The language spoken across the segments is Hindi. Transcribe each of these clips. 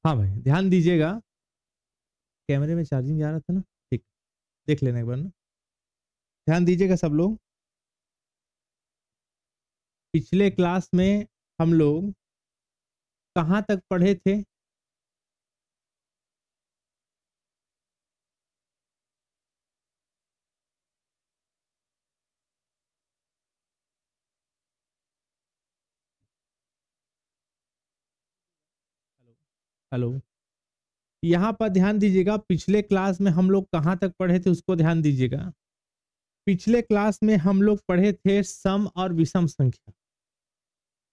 हाँ भाई ध्यान दीजिएगा, कैमरे में चार्जिंग जा रहा था ना, ठीक, देख लेना एक बार ना। ध्यान दीजिएगा सब लोग, पिछले क्लास में हम लोग कहाँ तक पढ़े थे? हेलो, यहाँ पर ध्यान दीजिएगा, पिछले क्लास में हम लोग कहाँ तक पढ़े थे उसको ध्यान दीजिएगा। पिछले क्लास में हम लोग पढ़े थे सम और विषम संख्या।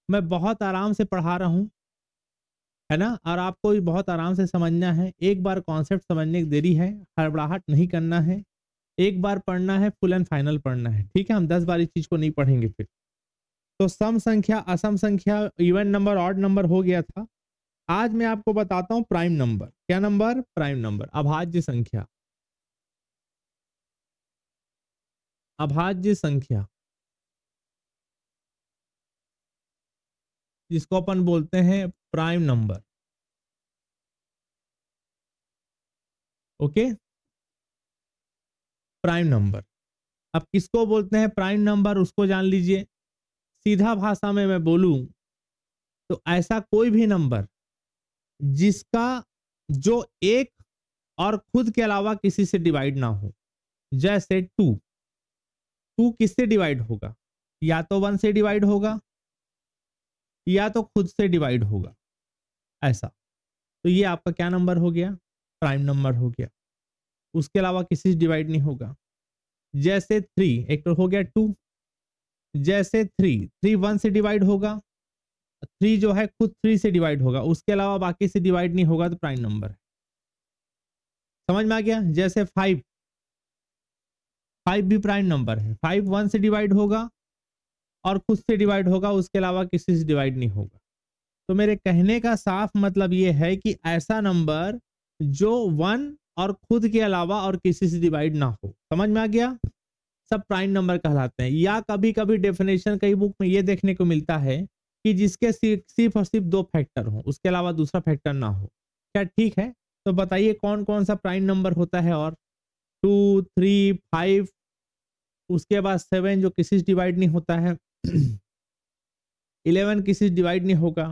मैं बहुत आराम से पढ़ा रहा हूँ, है ना, और आपको भी बहुत आराम से समझना है। एक बार कॉन्सेप्ट समझने की देरी है, हड़बड़ाहट नहीं करना है, एक बार पढ़ना है, फुल एंड फाइनल पढ़ना है, ठीक है। हम 10 बार इस चीज को नहीं पढ़ेंगे फिर। तो सम संख्या, असम संख्या, इवन नंबर, ऑड नंबर हो गया था। आज मैं आपको बताता हूं प्राइम नंबर। क्या नंबर? प्राइम नंबर, अभाज्य संख्या। अभाज्य संख्या जिसको अपन बोलते हैं prime number. Okay, prime number. अब किसको बोलते हैं प्राइम नंबर उसको जान लीजिए। सीधा भाषा में मैं बोलूं तो ऐसा कोई भी नंबर जिसका जो एक और खुद के अलावा किसी से डिवाइड ना हो। जैसे टू, टू किससे डिवाइड होगा? या तो वन से डिवाइड होगा या तो खुद से डिवाइड होगा, ऐसा। तो ये आपका क्या नंबर हो गया? प्राइम नंबर हो गया। उसके अलावा किसी से डिवाइड नहीं होगा। जैसे थ्री, एक तो हो गया टू। जैसे थ्री, थ्री वन से डिवाइड होगा, थ्री जो है खुद थ्री से डिवाइड होगा, उसके अलावा बाकी से डिवाइड नहीं होगा, तो प्राइम नंबर है। समझ में आ गया? जैसे फाइव, फाइव भी प्राइम नंबर है। फाइव वन से डिवाइड होगा और खुद से डिवाइड होगा, उसके अलावा किसी से डिवाइड नहीं होगा। तो मेरे कहने का साफ मतलब ये है कि ऐसा नंबर जो वन और खुद के अलावा और किसी से डिवाइड ना हो। समझ में आ गया? सब प्राइम नंबर कहलाते हैं। या कभी कभी डेफिनेशन कई बुक में ये देखने को मिलता है कि जिसके सिर्फ और सिर्फ दो फैक्टर हो, उसके अलावा दूसरा फैक्टर ना हो। क्या ठीक है? तो बताइए कौन कौन सा प्राइम नंबर होता है? और टू, थ्री, फाइव, उसके बाद सेवन जो किसी से डिवाइड नहीं होता है, 11 किसी से डिवाइड नहीं होगा,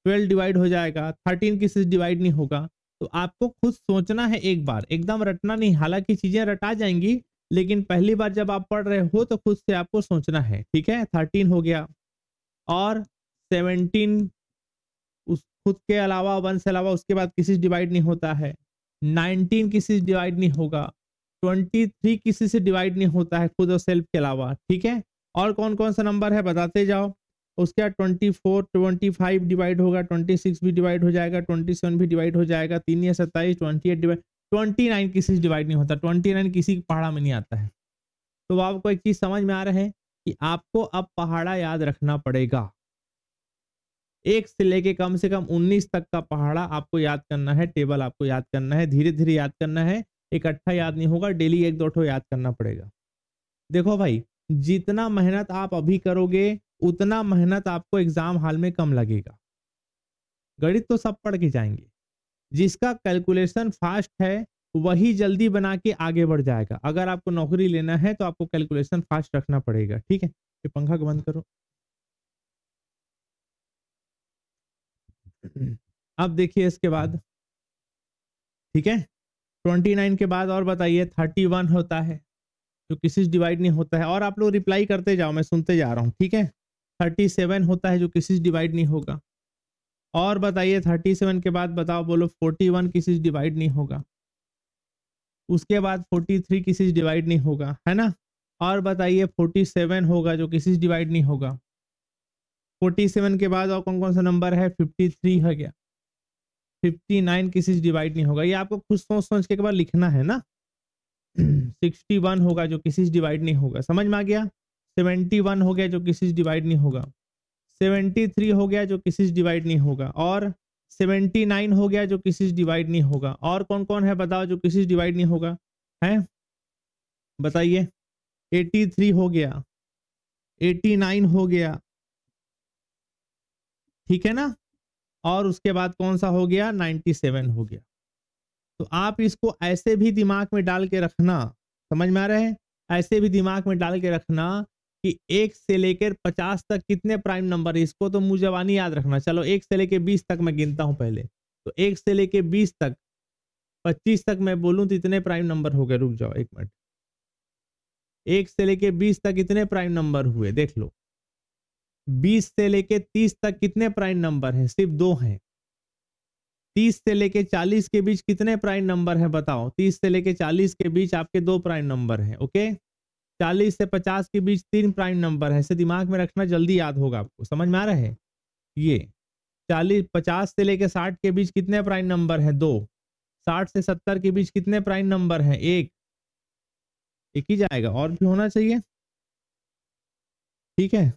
12 डिवाइड हो जाएगा, 13 किसी से डिवाइड नहीं होगा। तो आपको खुद सोचना है एक बार, एकदम रटना नहीं। हालांकि चीजें रटा जाएंगी, लेकिन पहली बार जब आप पढ़ रहे हो तो खुद से आपको सोचना है, ठीक है। 13 हो गया, और 17 उस खुद के अलावा, वन से अलावा, उसके बाद किसी से डिवाइड नहीं होता है। 19 किसी से डिवाइड नहीं होगा। 23 किसी से डिवाइड नहीं होता है खुद और सेल्फ के अलावा, ठीक है। और कौन कौन सा नंबर है बताते जाओ। उसके बाद 24, 25 डिवाइड होगा, 26 भी डिवाइड हो जाएगा, 27 भी डिवाइड हो जाएगा, 3 या 27, 28 डिवाइड, 29 किसी से डिवाइड नहीं होता। 29 किसी की पहाड़ा में नहीं आता है। तो आपको एक चीज समझ में आ रहा है कि आपको अब पहाड़ा याद रखना पड़ेगा। एक से लेके कम से कम 19 तक का पहाड़ा आपको याद करना है, टेबल आपको याद करना है, धीरे धीरे याद करना है। इकट्ठा याद नहीं होगा, डेली एक दो ठो याद करना पड़ेगा। देखो भाई, जितना मेहनत आप अभी करोगे उतना मेहनत आपको एग्जाम हॉल में कम लगेगा। गणित तो सब पढ़ के जाएंगे, जिसका कैलकुलेशन फास्ट है वही जल्दी बना के आगे बढ़ जाएगा। अगर आपको नौकरी लेना है तो आपको कैलकुलेशन फास्ट रखना पड़ेगा, ठीक है। ये पंखा को बंद करो। अब देखिए इसके बाद, ठीक है, 29 के बाद और बताइए। 31 होता है जो किसी से डिवाइड नहीं होता है, और आप लोग रिप्लाई करते जाओ, मैं सुनते जा रहा हूँ, ठीक है। 37 होता है जो किसी से डिवाइड नहीं होगा। और बताइए 37 के बाद बताओ, बोलो 41 किसी से डिवाइड नहीं होगा। उसके बाद 43 किसी से डिवाइड नहीं होगा, है ना। और बताइए 47 होगा जो किसी से डिवाइड नहीं होगा। 47 के बाद और कौन कौन सा नंबर है? 53 है गया। 59 किसी से डिवाइड नहीं होगा। ये आपको खुद सोच सोच के एक बार लिखना है ना। 61 होगा जो किसी से डिवाइड नहीं होगा। समझ में आ गया? 71 हो गया जो किसी से डिवाइड नहीं होगा। 73 हो गया जो किसी से डिवाइड नहीं होगा। और 79 हो गया जो किसी से डिवाइड नहीं होगा। और कौन कौन है बताओ जो किसी से डिवाइड नहीं होगा? है, बताइए। 83 हो गया, 89 हो गया, ठीक है ना। और उसके बाद कौन सा हो गया 97 हो गया। तो आप इसको ऐसे भी दिमाग में डाल के रखना, समझ में आ रहा है, ऐसे भी दिमाग में डाल के रखना कि 1 से लेकर 50 तक कितने प्राइम नंबर है, इसको तो मुंह जबानी याद रखना। चलो 1 से लेकर 20 तक मैं गिनता हूं पहले, तो 1 से लेकर 20 तक 25 तक मैं बोलूं तो इतने प्राइम नंबर हो गए। रुक जाओ 1 मिनट, 1 से लेकर 20 तक कितने प्राइम नंबर हुए देख लो। 20 से लेकर 30 तक कितने प्राइम नंबर हैं, सिर्फ 2 हैं। 30 से लेके 40 के बीच कितने प्राइम नंबर हैं बताओ, 30 से लेके 40 के बीच आपके 2 प्राइम नंबर हैं। ओके, 40 से 50 के बीच 3 प्राइम नंबर है। ऐसे दिमाग में रखना, जल्दी याद होगा आपको, समझ में आ रहा है। ये 50 से लेके 60 के बीच कितने प्राइम नंबर हैं, 2। 60 से 70 के बीच कितने प्राइम नंबर हैं, 1 ही जाएगा, और भी होना चाहिए। ठीक है,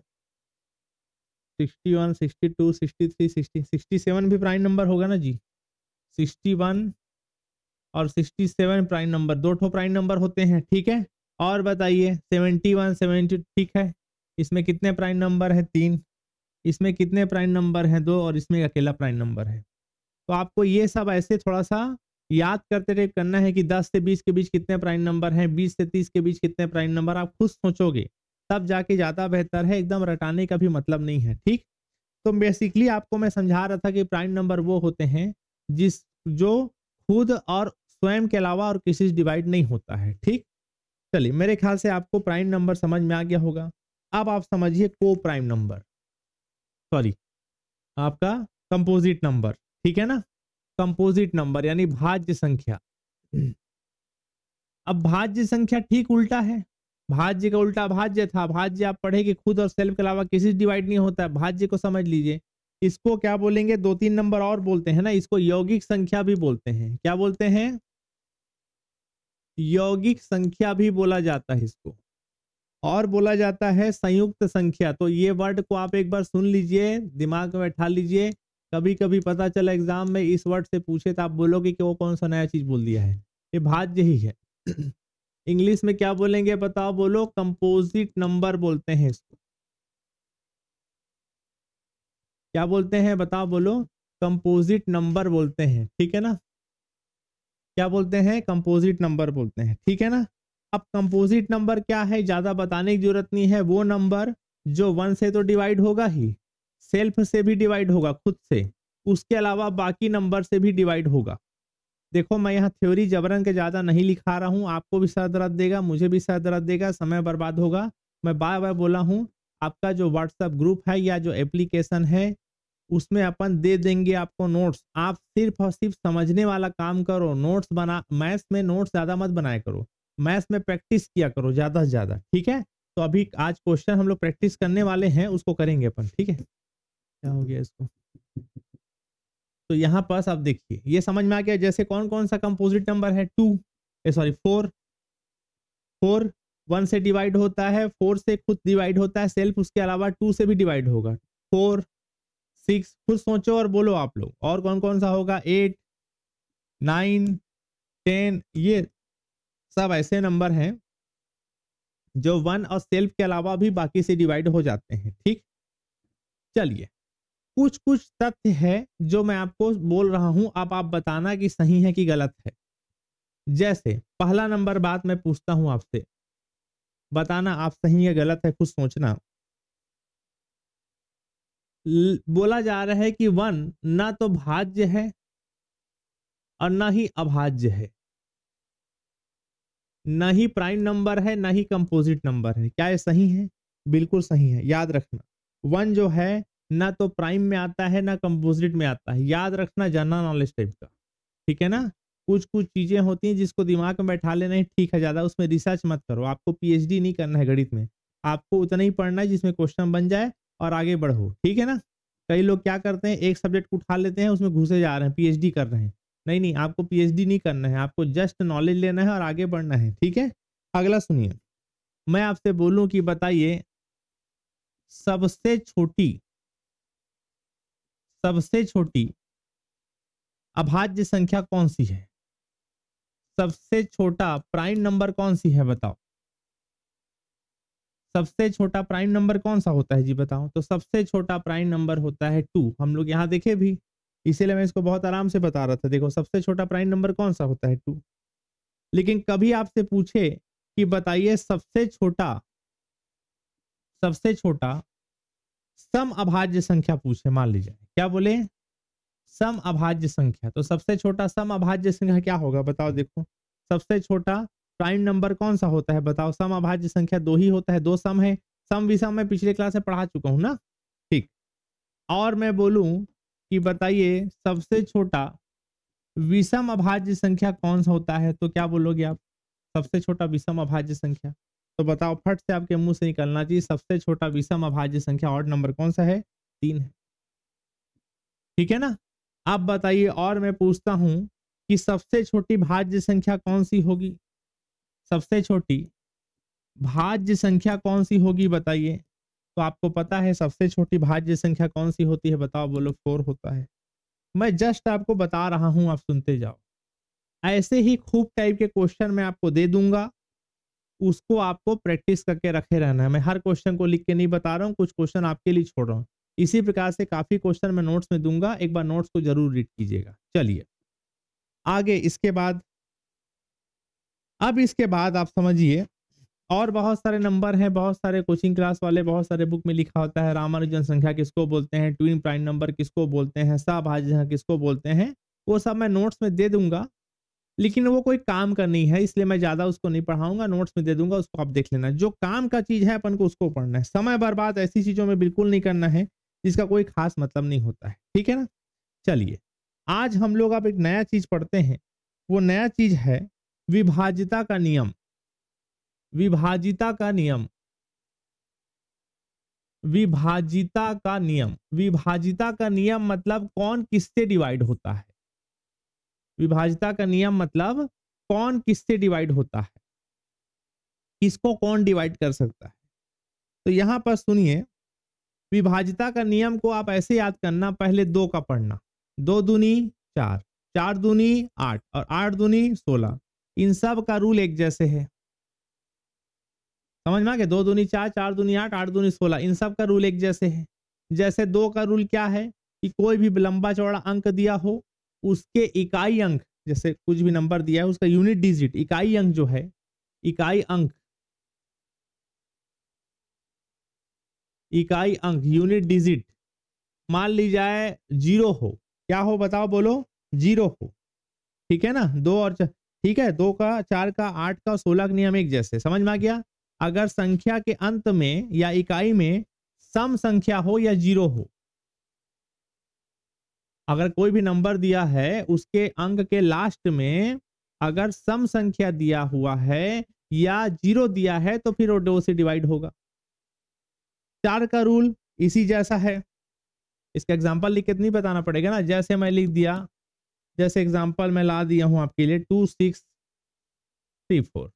61, 62, 63, 60, 67 भी प्राइम नंबर होगा ना जी। 61 और 67 प्राइम नंबर, 2 ठो प्राइम नंबर होते हैं। ठीक है, और बताइए 71, 72, ठीक है, इसमें कितने प्राइम नंबर है, 3। इसमें कितने प्राइम नंबर हैं, 2, और इसमें अकेला प्राइम नंबर है। तो आपको ये सब ऐसे थोड़ा सा याद करते रहे करना है कि 10 से 20 के बीच कितने प्राइम नंबर हैं, 20 से 30 के बीच कितने प्राइम नंबर, आप खुद सोचोगे तब जाके ज़्यादा बेहतर है, एकदम रटाने का भी मतलब नहीं है। ठीक, तो बेसिकली आपको मैं समझा रहा था कि प्राइम नंबर वो होते हैं जो खुद और स्वयं के अलावा और किसी से डिवाइड नहीं होता है। ठीक, चलिए मेरे ख्याल से आपको प्राइम नंबर समझ में आ गया होगा। अब आप समझिए को प्राइम नंबर, सॉरी आपका कंपोजिट नंबर। ठीक है ना, कंपोजिट नंबर यानी भाज्य संख्या। अब भाज्य संख्या ठीक उल्टा है, भाज्य का उल्टा भाज्य था। भाज्य आप पढ़े कि खुद और सेल्फ के अलावा किसी से डिवाइड नहीं होता है। भाज्य को समझ लीजिए, इसको क्या बोलेंगे, 2-3 नंबर और बोलते हैं ना, इसको यौगिक संख्या भी बोलते हैं। क्या बोलते हैं, यौगिक संख्या भी बोला जाता है इसको, और बोला जाता है संयुक्त संख्या। तो ये वर्ड को आप एक बार सुन लीजिए, दिमाग में बैठा लीजिए, कभी कभी पता चला एग्जाम में इस वर्ड से पूछे तो आप बोलोगे कि वो कौन सा नया चीज बोल दिया है, ये भाज्य ही है। इंग्लिश में क्या बोलेंगे बताओ, बोलो, कंपोजिट नंबर बोलते हैं इसको। क्या बोलते हैं बताओ, बोलो, कंपोजिट नंबर बोलते हैं। ठीक है ना, क्या बोलते हैं, कंपोजिट नंबर बोलते हैं। ठीक है ना, अब कंपोजिट नंबर क्या है, ज्यादा बताने की जरूरत नहीं है। वो नंबर जो 1 से तो डिवाइड होगा ही, सेल्फ से भी डिवाइड होगा खुद से, उसके अलावा बाकी नंबर से भी डिवाइड होगा। देखो मैं यहाँ थ्योरी जबरन के ज्यादा नहीं लिखा रहा हूँ, आपको भी सर दर्द देगा, मुझे भी सर दर्द देगा, समय बर्बाद होगा। मैं बार बार बोला हूँ, आपका जो व्हाट्सएप ग्रुप है या जो एप्लीकेशन है उसमें अपन दे देंगे आपको नोट्स। आप सिर्फ और सिर्फ समझने वाला काम करो, नोट्स बना, मैथ्स में नोट्स ज्यादा मत बनाया करो, मैथ्स में प्रैक्टिस किया करो ज्यादा से ज्यादा। ठीक है, तो अभी आज क्वेश्चन हम लोग प्रैक्टिस करने वाले हैं, उसको करेंगे अपन। ठीक है, क्या हो गया इसको, तो यहाँ पास आप देखिए ये समझ में आ गया। जैसे कौन कौन सा कंपोजिट नंबर है, 4 1 से डिवाइड होता है, 4 से खुद डिवाइड होता है सेल्फ, उसके अलावा 2 से भी डिवाइड होगा। 4, 6, खुद सोचो और बोलो आप लोग, और कौन कौन सा होगा, 8, 9, 10, ये सब ऐसे नंबर हैं जो 1 और सेल्फ के अलावा भी बाकी से डिवाइड हो जाते हैं। ठीक, चलिए कुछ कुछ तथ्य है जो मैं आपको बोल रहा हूं, अब आप बताना कि सही है कि गलत है। जैसे पहला नंबर बात मैं पूछता हूं आपसे, बताना आप सही है गलत है, खुद सोचना। बोला जा रहा है कि 1 ना तो भाज्य है और ना ही अभाज्य है, ना ही प्राइम नंबर है ना ही कंपोजिट नंबर है। क्या ये सही है, बिल्कुल सही है, याद रखना। 1 जो है ना तो प्राइम में आता है ना कंपोजिट में आता है, याद रखना, जनरल नॉलेज टाइप का। ठीक है ना, कुछ कुछ चीजें होती हैं जिसको दिमाग में बैठा लेना ही ठीक है, ज्यादा उसमें रिसर्च मत करो। आपको पीएचडी नहीं करना है गणित में, आपको उतना ही पढ़ना है जिसमें क्वेश्चन बन जाए और आगे बढ़ो। ठीक है ना, कई लोग क्या करते हैं, एक सब्जेक्ट को उठा लेते हैं, उसमें घुसे जा रहे हैं, पीएचडी कर रहे हैं। नहीं नहीं, आपको पीएचडी नहीं करना है, आपको जस्ट नॉलेज लेना है और आगे बढ़ना है। ठीक है, अगला सुनिए, मैं आपसे बोलूं कि बताइए सबसे छोटी अभाज्य संख्या कौन सी है, सबसे छोटा प्राइम नंबर कौन सी है बताओ, सबसे छोटा प्राइम नंबर कौन सा होता है जी बताओ। तो सबसे छोटा प्राइम नंबर होता है 2, हम लोग यहाँ देखे भी इसीलिए मैं इसको बहुत आराम से बता रहा था। देखो सबसे छोटा प्राइम नंबर कौन सा होता है 2। लेकिन कभी आपसे पूछे कि बताइए सबसे छोटा सम अभाज्य संख्या पूछे, मान लीजिए क्या बोले, सम अभाज्य संख्या, तो सबसे छोटा सम अभाज्य संख्या क्या होगा बताओ। देखो सबसे छोटा प्राइम नंबर कौन सा होता है बताओ। सम अभाज्य संख्या 2 ही होता है, 2 सम है। सम विषम मैं पिछले क्लास में पढ़ा चुका हूं ना, ठीक। और मैं बोलूं कि बताइए सबसे छोटा विषम अभाज्य संख्या कौन सा होता है, तो क्या बोलोगे आप, सबसे छोटा विषम अभाज्य संख्या। तो बताओ फट से आपके मुंह से निकलना चाहिए, सबसे छोटा विषम अभाज्य संख्या ऑड नंबर कौन सा है, 3 है, ठीक है ना। अब बताइए और मैं पूछता हूं कि सबसे छोटी भाज्य संख्या कौन सी होगी, सबसे छोटी भाज्य संख्या कौन सी होगी बताइए। तो आपको पता है सबसे छोटी भाज्य संख्या कौन सी होती है बताओ, बोलो 4 होता है। मैं जस्ट आपको बता रहा हूं, आप सुनते जाओ। ऐसे ही खूब टाइप के क्वेश्चन मैं आपको दे दूंगा, उसको आपको प्रैक्टिस करके रखे रहना है। मैं हर क्वेश्चन को लिख के नहीं बता रहा हूँ, कुछ क्वेश्चन आपके लिए छोड़ रहा हूँ। इसी प्रकार से काफी क्वेश्चन मैं नोट्स में दूंगा, एक बार नोट्स को जरूर रीड कीजिएगा। चलिए आगे, इसके बाद अब इसके बाद आप समझिए और बहुत सारे नंबर हैं, बहुत सारे कोचिंग क्लास वाले, बहुत सारे बुक में लिखा होता है रामानुजन संख्या किसको बोलते हैं, ट्विन प्राइम नंबर किसको बोलते हैं, सहभाज्य संख्या किसको बोलते हैं, वो सब मैं नोट्स में दे दूंगा। लेकिन वो कोई काम का नहीं है, इसलिए मैं ज्यादा उसको नहीं पढ़ाऊंगा, नोट्स में दे दूंगा, उसको आप देख लेना। जो काम का चीज है अपन को उसको पढ़ना है, समय बर्बाद ऐसी चीजों में बिल्कुल नहीं करना है जिसका कोई खास मतलब नहीं होता है, ठीक है ना। चलिए आज हम लोग अब एक नया चीज पढ़ते हैं, वो नया चीज है विभाजिता का नियम। विभाजिता का नियम, विभाजिता का नियम, विभाजिता का नियम मतलब कौन किससे डिवाइड होता है। विभाजिता का नियम मतलब कौन किससे डिवाइड होता है, किसको कौन डिवाइड कर सकता है। तो यहां पर सुनिए, विभाजिता का नियम को आप ऐसे याद करना, पहले 2 का पढ़ना, 2 दूनी 4, 4 दूनी 8 और 8 दूनी 16, इन सब का रूल एक जैसे है, समझ में आ गया। 2 दूनी 4, 4 दूनी 8, 8 दूनी 16, इन सब का रूल एक जैसे है। जैसे 2 का रूल क्या है कि कोई भी लंबा चौड़ा अंक दिया हो, उसके इकाई अंक, जैसे कुछ भी नंबर दिया है उसका यूनिट डिजिट, इकाई अंक जो है, इकाई अंक, इकाई अंक यूनिट डिजिट मान ली जाए 0 हो, क्या हो बताओ बोलो, 0 हो, ठीक है ना। 2 और ठीक है, 2 का 4 का 8 का 16 का नियम एक जैसे, समझ में आ गया। अगर संख्या के अंत में या इकाई में सम संख्या हो या 0 हो, अगर कोई भी नंबर दिया है उसके अंक के लास्ट में अगर सम संख्या दिया हुआ है या 0 दिया है तो फिर वो 2 से डिवाइड होगा। 4 का रूल इसी जैसा है, इसका एग्जांपल लिख के नहीं बताना पड़ेगा ना। जैसे मैं लिख दिया, जैसे एग्जांपल मैं ला दिया हूं आपके लिए 2 6 3 4,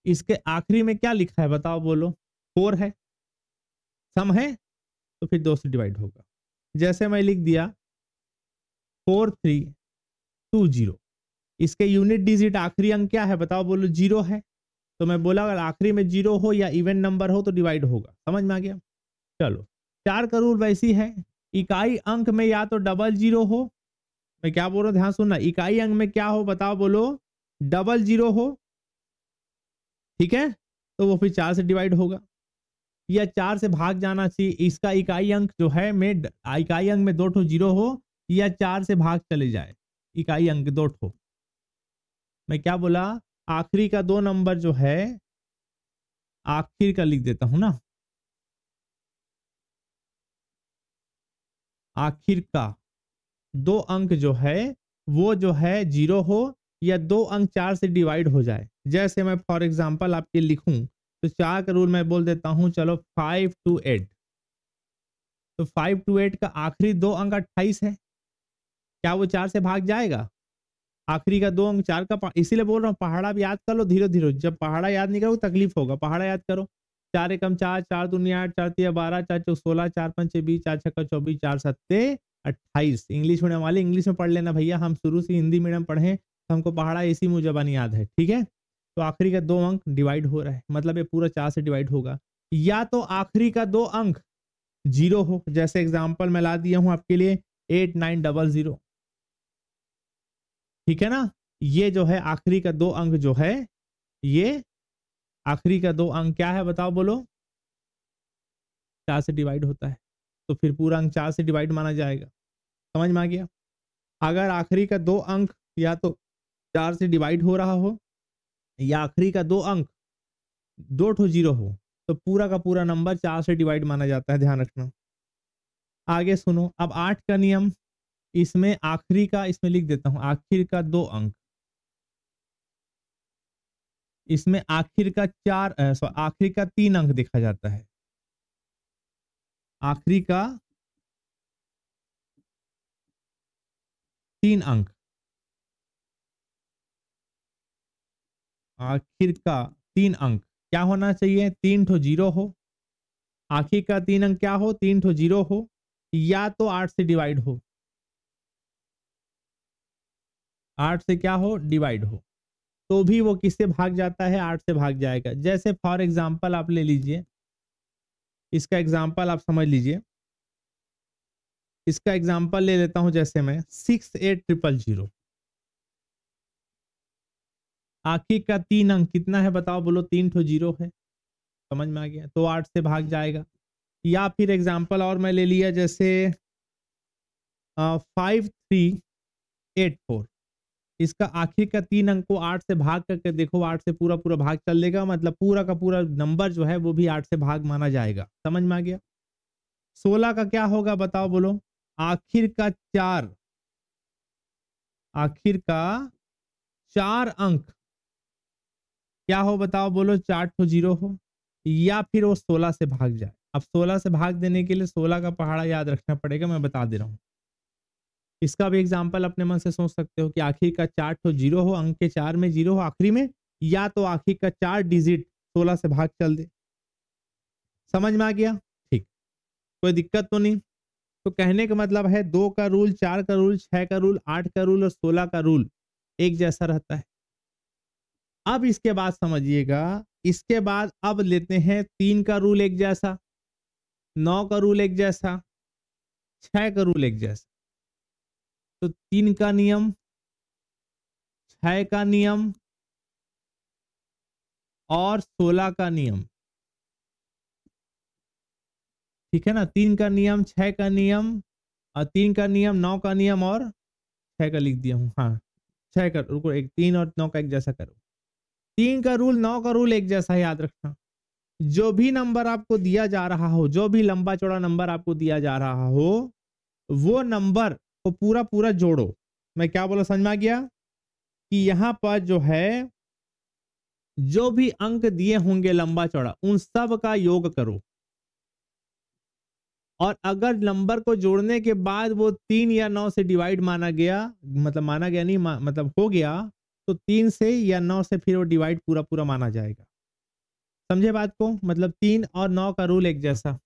इसके आखिरी में क्या लिखा है बताओ बोलो, 4 है, सम है, तो फिर 2 से डिवाइड होगा। जैसे मैं लिख दिया 4 3 2 0, इसके यूनिट डिजिट आखिरी अंक क्या है बताओ बोलो, 0 है, तो मैं बोला अगर आखिरी में 0 हो या इवन नंबर हो तो डिवाइड होगा, समझ में आ गया। चलो 4 का रूल वैसी है, इकाई अंक में या तो डबल 0 हो, मैं क्या बोल रहा हूं ध्यान सुनना, इकाई अंक में क्या हो बताओ बोलो, डबल 0 हो, ठीक है, तो वो फिर 4 से डिवाइड होगा, या 4 से भाग जाना चाहिए। इसका इकाई अंक जो है में, इकाई अंक में 2 ठो 0 हो या 4 से भाग चले जाए, इकाई अंक 2 ठो, मैं क्या बोला, आखिरी का 2 नंबर जो है, आखिर का लिख देता हूं ना, आखिर का 2 अंक जो है वो जो है 0 हो या 2 अंक 4 से डिवाइड हो जाए। जैसे मैं फॉर एग्जांपल आपके लिखूं तो 4 का रूल मैं बोल देता हूं, चलो 5 to 8, तो 5 to 8 का आखिरी 2 अंक 28 है, क्या वो 4 से भाग जाएगा, आखिरी का 2 अंक 4 का, इसीलिए बोल रहा हूँ पहाड़ा भी याद कर लो धीरे धीरे, जब पहाड़ा याद नहीं करो तकलीफ होगा, पहाड़ा याद करो। 4 एकम 4, 4 दूनी 8, 4 तिया 12, 4 चौक 16, 4 पंचे 20, 4 छक्का 24, 4 सत्ते 28। इंग्लिश मीडियम वाले इंग्लिश में पढ़ लेना भैया, हम शुरू से हिंदी मीडियम पढ़े तो हमको पहाड़ा इसी मुँह जबानी याद है, ठीक है। तो आखिरी का 2 अंक डिवाइड हो रहा है, मतलब ये पूरा 4 से डिवाइड होगा, या तो आखिरी का 2 अंक 0 हो, जैसे एग्जाम्पल मैं ला दिया हूँ आपके लिए 8900। ठीक है ना। ये जो है आखिरी का 2 अंक जो है, ये आखिरी का 2 अंक क्या है बताओ बोलो, 4 से डिवाइड होता है, तो फिर पूरा अंक 4 से डिवाइड माना जाएगा। समझ में आ गया। अगर आखिरी का 2 अंक या तो 4 से डिवाइड हो रहा हो या आखिरी का 2 अंक 2 ठो जीरो हो, तो पूरा का पूरा नंबर 4 से डिवाइड माना जाता है, ध्यान रखना। आगे सुनो, अब 8 का नियम, इसमें आखिरी का, इसमें लिख देता हूं आखिर का 2 अंक, इसमें आखिर का आखिरी का 3 अंक देखा जाता है। आखिरी का 3 अंक, आखिर का 3 अंक क्या होना चाहिए, 3 ठो जीरो हो। आखिर का 3 अंक क्या हो, 3 ठो जीरो हो, या तो 8 से डिवाइड हो, 8 से क्या हो, डिवाइड हो, तो भी वो किससे भाग जाता है, 8 से भाग जाएगा। जैसे फॉर एग्जांपल आप ले लीजिए, इसका एग्जांपल आप समझ लीजिए, इसका एग्जांपल ले लेता हूं, जैसे मैं 68000, आखिर का 3 अंक कितना है बताओ बोलो, 3 ठो जीरो है। समझ में आ गया, तो 8 से भाग जाएगा। या फिर एग्जांपल और मैं ले लिया, जैसे 5384, इसका आखिर का 3 अंक को 8 से भाग करके देखो, 8 से पूरा पूरा भाग चल देगा, मतलब पूरा का पूरा नंबर जो है वो भी 8 से भाग माना जाएगा। समझ में आ गया। 16 का क्या होगा बताओ बोलो, आखिर का 4, आखिर का 4 अंक क्या हो बताओ बोलो, 4 ठो जीरो हो, या फिर वो 16 से भाग जाए। अब 16 से भाग देने के लिए 16 का पहाड़ा याद रखना पड़ेगा, मैं बता दे रहा हूं। इसका भी एग्जाम्पल अपने मन से सोच सकते हो कि आखिर का 4 ठो जीरो हो, अंक के 4 में जीरो हो आखिरी में, या तो आखिर का 4 डिजिट 16 से भाग चल दे। समझ में आ गया, ठीक, कोई दिक्कत तो नहीं। तो कहने का मतलब है 2 का रूल, 4 का रूल, 6 का रूल, 8 का रूल और 16 का रूल एक जैसा रहता है। अब इसके बाद समझिएगा, इसके बाद अब लेते हैं 3 का रूल एक जैसा, 9 का रूल एक जैसा, 6 का रूल एक जैसा। तो 3 का नियम, 6 का नियम और 16 का नियम, ठीक है ना। 3 का नियम, 6 का नियम, और 3 का नियम, 9 का नियम और 6 का लिख दिया हूं, हाँ 6 का, रुको एक 3 और 9 का एक जैसा करो। 3 का रूल, 9 का रूल एक जैसा, याद रखना। जो भी नंबर आपको दिया जा रहा हो, जो भी लंबा चौड़ा नंबर आपको दिया जा रहा हो, वो नंबर को पूरा पूरा जोड़ो। मैं क्या बोला, समझ में आ गया कि यहां पर जो है जो भी अंक दिए होंगे लंबा चौड़ा, उन सब का योग करो। और अगर नंबर को जोड़ने के बाद वो 3 या 9 से डिवाइड माना गया, मतलब माना गया नहीं, मतलब हो गया, तो 3 से या 9 से फिर वो डिवाइड पूरा पूरा माना जाएगा। समझे बात को, मतलब 3 और 9 का रूल एक जैसा।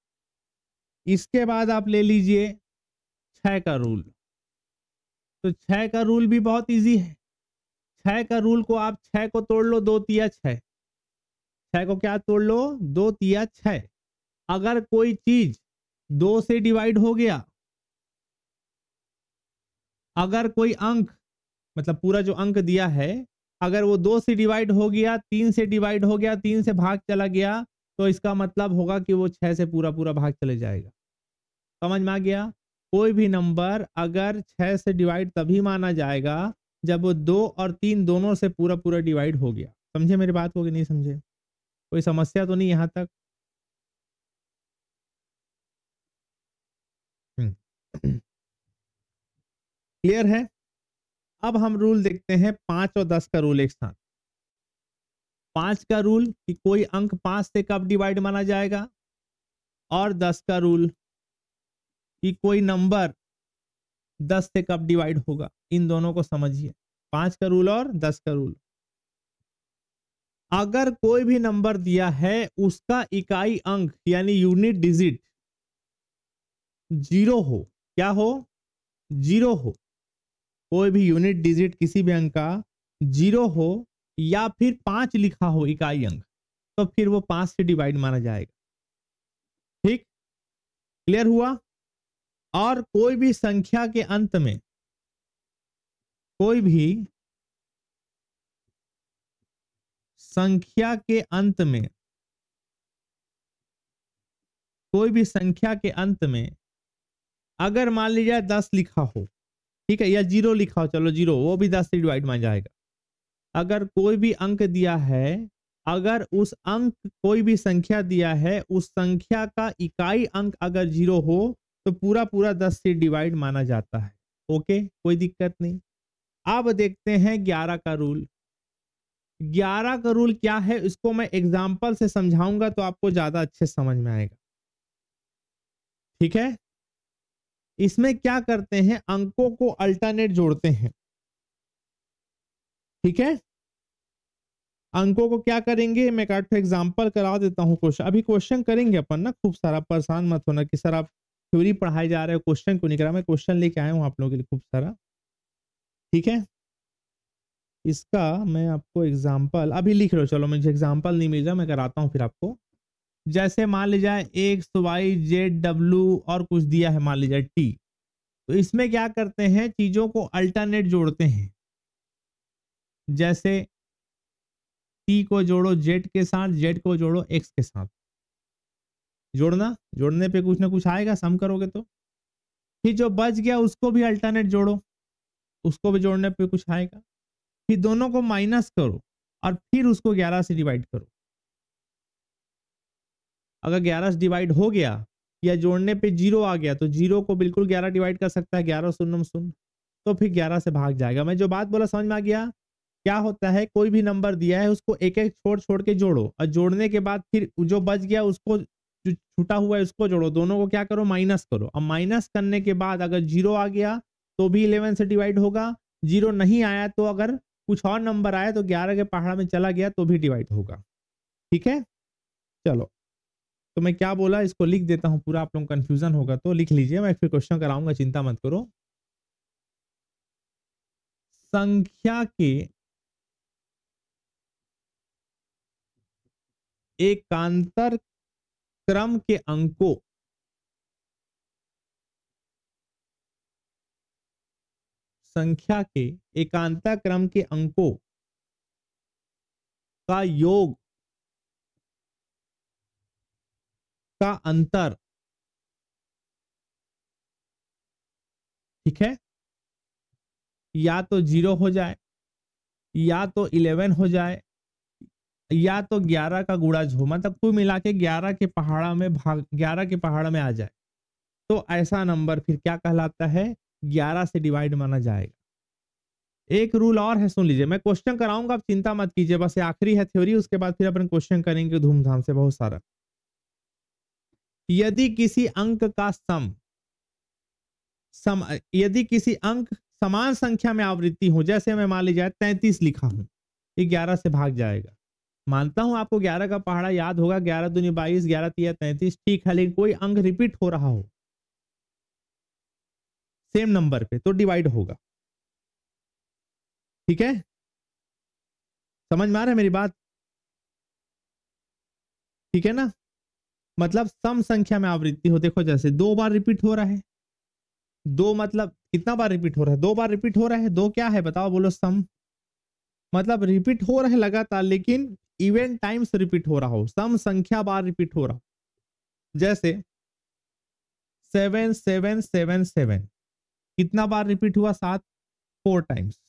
इसके बाद आप ले लीजिए 6 का रूल। तो 6 का रूल भी बहुत इजी है। 6 का रूल को आप 6 को तोड़ लो, 2 तिया 6, 6 को क्या तोड़ लो, 2 तिया 6। अगर कोई चीज 2 से डिवाइड हो गया, अगर कोई अंक, मतलब पूरा जो अंक दिया है, अगर वो 2 से डिवाइड हो गया, 3 से डिवाइड हो गया, 3 से भाग चला गया, तो इसका मतलब होगा कि वो 6 से पूरा पूरा भाग चले जाएगा। समझ में आ गया। कोई भी नंबर अगर 6 से डिवाइड तभी माना जाएगा जब वो 2 और 3 दोनों से पूरा पूरा डिवाइड हो गया। समझे मेरी बात को कि नहीं समझे, कोई समस्या तो नहीं यहां तक। क्लियर है। अब हम रूल देखते हैं 5 और 10 का रूल एक साथ। 5 का रूल कि कोई अंक 5 से कब डिवाइड माना जाएगा, और 10 का रूल कि कोई नंबर 10 से कब डिवाइड होगा। इन दोनों को समझिए, 5 का रूल और 10 का रूल। अगर कोई भी नंबर दिया है, उसका इकाई अंक यानी यूनिट डिजिट जीरो हो, क्या हो, जीरो हो, कोई भी यूनिट डिजिट किसी भी अंक का जीरो हो, या फिर 5 लिखा हो इकाई अंक, तो फिर वो 5 से डिवाइड माना जाएगा। ठीक, क्लियर हुआ। और कोई भी संख्या के अंत में, कोई भी संख्या के अंत में, कोई भी संख्या के अंत में अगर मान लीजिए 10 लिखा हो, ठीक है, या 0 लिखा हो, चलो 0, वो भी 10 से डिवाइड मान जाएगा। अगर कोई भी अंक दिया है, अगर उस अंक कोई भी संख्या दिया है, उस संख्या का इकाई अंक अगर 0 हो तो पूरा पूरा 10 से डिवाइड माना जाता है। ओके, कोई दिक्कत नहीं। अब देखते हैं 11 का रूल। 11 का रूल क्या है, इसको मैं एग्जाम्पल से समझाऊंगा तो आपको ज्यादा अच्छे समझ में आएगा। ठीक है, इसमें क्या करते हैं, अंकों को अल्टरनेट जोड़ते हैं। ठीक है, अंकों को क्या करेंगे, मैं एक एग्जांपल करा देता हूं। क्वेश्चन अभी क्वेश्चन करेंगे अपन ना, खूब सारा। परेशान मत होना कि सर आप थ्योरी पढ़ाई जा रहे हो, क्वेश्चन क्यों नहीं करा। मैं क्वेश्चन लेके आया हूं आप लोगों के लिए खूब सारा। ठीक है, इसका मैं आपको एग्जांपल अभी लिख लो। चलो, मुझे एग्जांपल नहीं मिल रहा, मैं कराता हूं फिर आपको। जैसे मान लीजिए एक्स वाई जेड डब्ल्यू और कुछ दिया है, मान लीजिए टी। तो इसमें क्या करते हैं, चीजों को अल्टरनेट जोड़ते हैं। जैसे टी को जोड़ो जेड के साथ, जेड को जोड़ो एक्स के साथ। जोड़ने पे कुछ ना कुछ आएगा, सम करोगे तो। फिर जो बच गया उसको भी अल्टरनेट जोड़ो, उसको भी जोड़ने पे कुछ आएगा। फिर दोनों को माइनस करो और फिर उसको 11 से डिवाइड करो। अगर 11 से डिवाइड हो गया या जोड़ने पे 0 आ गया तो 0 को बिल्कुल 11 डिवाइड कर सकता है, 11 शून्य शून्य, तो फिर 11 से भाग जाएगा। मैं जो बात बोला समझ में आ गया। क्या होता है, कोई भी नंबर दिया है उसको एक एक छोड़ छोड़ के जोड़ो, और जोड़ने के बाद फिर जो बच गया उसको, जो छूटा हुआ है उसको जोड़ो, दोनों को क्या करो, माइनस करो। अब माइनस करने के बाद अगर 0 आ गया तो भी 11 से डिवाइड होगा, 0 नहीं आया तो अगर कुछ और नंबर आया तो 11 के पहाड़ में चला गया तो भी डिवाइड होगा। ठीक है, चलो, तो मैं क्या बोला इसको लिख देता हूं पूरा, आप लोग कंफ्यूजन होगा तो लिख लीजिए, मैं फिर क्वेश्चन कराऊंगा, चिंता मत करो। संख्या के एकांतर क्रम के अंकों, संख्या के एकांतर क्रम के अंकों का योग का अंतर, ठीक है, या तो 0 हो जाए, या तो 11 हो जाए, या तो 11 का गुणाज हो, मतलब कुल मिला के 11 के पहाड़ा में भाग, 11 के पहाड़ में आ जाए, तो ऐसा नंबर फिर क्या कहलाता है, 11 से डिवाइड माना जाएगा। एक रूल और है, सुन लीजिए, मैं क्वेश्चन कराऊंगा, आप चिंता मत कीजिए, बस ये आखिरी है थ्योरी, उसके बाद फिर अपन क्वेश्चन करेंगे धूमधाम से बहुत सारा। यदि किसी अंक का यदि किसी अंक समान संख्या में आवृत्ति हो, जैसे मैं मान लीजिए 33 लिखा हूं, ये 11 से भाग जाएगा। मानता हूं आपको 11 का पहाड़ा याद होगा, 11 दूनी 22, 11 तिया 33, ठीक है, लेकिन कोई अंक रिपीट हो रहा हो सेम नंबर पे तो डिवाइड होगा। ठीक है, समझ में आ रहा है मेरी बात, ठीक है ना। मतलब सम संख्या में आवृत्ति हो, देखो जैसे 2 बार रिपीट हो रहा है, 2 मतलब कितना बार रिपीट हो रहा है, 2 बार रिपीट हो रहा है, 2 क्या है बताओ, बोलो, सम। मतलब रिपीट हो रहा है लगातार, लेकिन इवन टाइम्स रिपीट हो रहा हो, सम संख्या बार रिपीट हो रहा हो। जैसे 7777 कितना बार रिपीट हुआ, 7, 4 टाइम्स,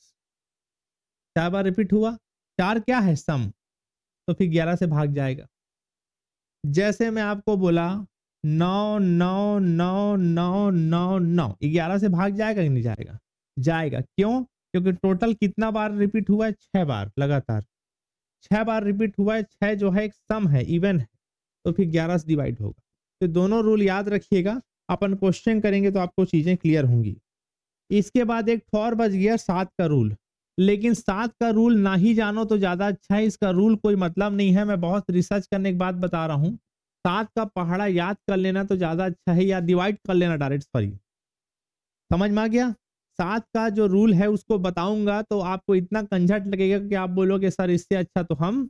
4 बार रिपीट हुआ, 4 क्या है, सम, तो फिर 11 से भाग जाएगा। जैसे मैं आपको बोला 9999999, 11 से भाग जाएगा कि नहीं जाएगा, जाएगा। क्यों, क्योंकि टोटल कितना बार रिपीट हुआ है, 6 बार लगातार, 6 बार रिपीट हुआ है, 6 जो है एक सम है, इवन है, तो फिर 11 से डिवाइड होगा। तो दोनों रूल याद रखिएगा, अपन क्वेश्चन करेंगे तो आपको चीजें क्लियर होंगी। इसके बाद एक और बच गया 7 का रूल, लेकिन 7 का रूल ना ही जानो तो ज्यादा अच्छा है, इसका रूल कोई मतलब नहीं है, मैं बहुत रिसर्च करने के बाद बता रहा हूं। 7 का पहाड़ा याद कर लेना तो ज्यादा अच्छा है, या डिवाइड कर लेना डायरेक्ट, सॉरी, समझ में आ गया। 7 का जो रूल है उसको बताऊंगा तो आपको इतना कंझट लगेगा कि आप बोलोगे सर इससे अच्छा तो हम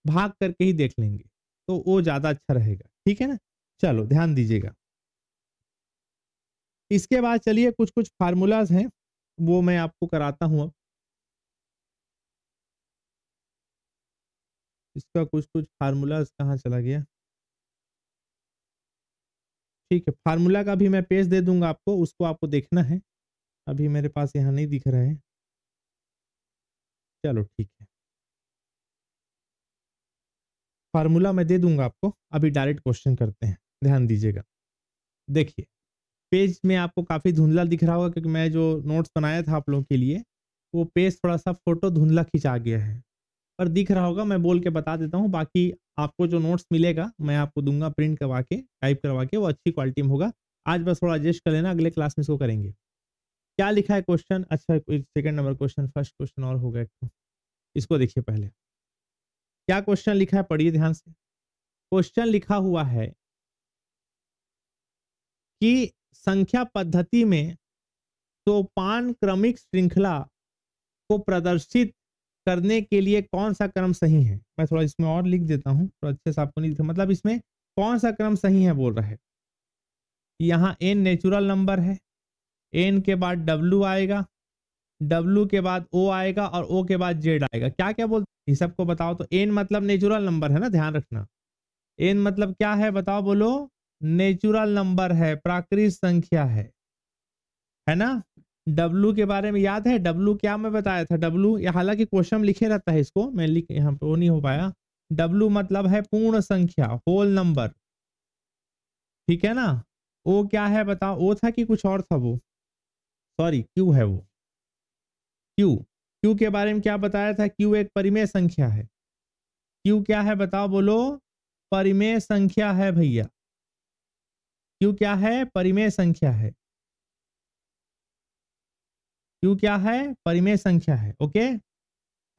भाग करके ही देख लेंगे, तो वो ज्यादा अच्छा रहेगा। ठीक है ना, चलो ध्यान दीजिएगा। इसके बाद चलिए कुछ कुछ फार्मूलाज हैं वो मैं आपको कराता हूँ। अब इसका कुछ कुछ फार्मूलाज कहाँ चला गया, ठीक है, फार्मूला का भी मैं पेज दे दूंगा आपको, उसको आपको देखना है, अभी मेरे पास यहाँ नहीं दिख रहा है। चलो ठीक है, फार्मूला मैं दे दूंगा आपको, अभी डायरेक्ट क्वेश्चन करते हैं, ध्यान दीजिएगा। देखिए पेज में आपको काफी धुंधला दिख रहा होगा क्योंकि मैं जो नोट्स बनाया था आप लोगों के लिए वो पेज थोड़ा सा फोटो धुंधला खिंचा गया है, पर दिख रहा होगा, मैं बोल के बता देता हूँ। बाकी आपको जो नोट्स मिलेगा मैं आपको दूंगा प्रिंट करवा के, टाइप करवा के, वो अच्छी क्वालिटी में होगा। आज बस थोड़ा एडजस्ट कर लेना, अगले क्लास में इसको करेंगे। क्या लिखा है क्वेश्चन, अच्छा second number question, first question और हो गया, इसको देखिए पहले क्या क्वेश्चन लिखा है, पढ़िए ध्यान से। क्वेश्चन लिखा हुआ है कि संख्या पद्धति में सोपान क्रमिक श्रृंखला को प्रदर्शित करने के लिए कौन सा क्रम सही है। मैं थोड़ा इसमें और लिख देता हूं, तो अच्छे से आपको नहीं दिखा, मतलब इसमें कौन सा क्रम सही है बोल रहा है। यहाँ n नेचुरल नंबर है, n के बाद w आएगा, w के बाद o आएगा और o के बाद z आएगा। क्या क्या बोलते हैं सबको बताओ तो। n मतलब नेचुरल नंबर है ना, ध्यान रखना। n मतलब क्या है बताओ, बोलो। नेचुरल नंबर है, प्राकृतिक संख्या है ना। W के बारे में याद है, W क्या मैं बताया था, W हालांकि क्वेश्चन में लिखे रहता है, इसको मैं लिख यहाँ पे वो नहीं हो पाया। W मतलब है पूर्ण संख्या, होल नंबर, ठीक है ना। O क्या है बताओ, O था कि कुछ और था वो, सॉरी Q है वो, Q के बारे में क्या बताया था, Q एक परिमेय संख्या है। Q क्या है बताओ, बोलो। परिमेय संख्या है भैया, Q क्या है, परिमेय संख्या है। Q क्या है, परिमेय संख्या है, ओके।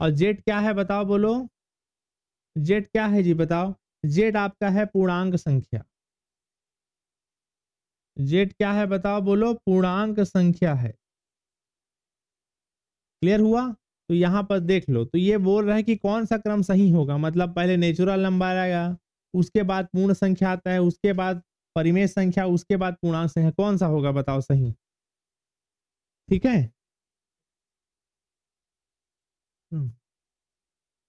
और Z क्या है बताओ, बोलो। Z क्या है जी बताओ, Z आपका है पूर्णांक संख्या। Z क्या है बताओ, बोलो, पूर्णांक संख्या है। क्लियर हुआ। तो यहां पर देख लो, तो ये बोल रहा है कि कौन सा क्रम सही होगा, मतलब पहले नेचुरल नंबर आएगा, उसके बाद पूर्ण संख्या आता है, उसके बाद परिमेय संख्या, उसके बाद पूर्णांक संख्या, कौन सा होगा बताओ सही। ठीक है,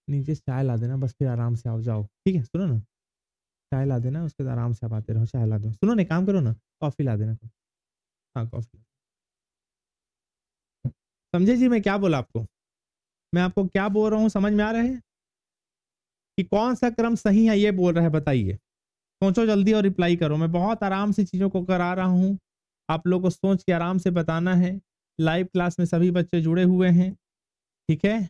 नीचे से चाय ला देना बस, फिर आराम से आओ जाओ, ठीक है। सुनो ना, चाय ला देना, उसके बाद आराम से आप आते रहो, चाय ला दो। सुनो ना, काम करो ना, कॉफी ला देना। हाँ कॉफी, समझे जी मैं क्या बोला आपको, मैं आपको क्या बोल रहा हूँ, समझ में आ रहा है कि कौन सा क्रम सही है, ये बोल रहा है, बताइए। सोचो जल्दी और रिप्लाई करो, मैं बहुत आराम से चीजों को करा रहा हूँ, आप लोगों को सोच के आराम से बताना है। लाइव क्लास में सभी बच्चे जुड़े हुए हैं, ठीक है।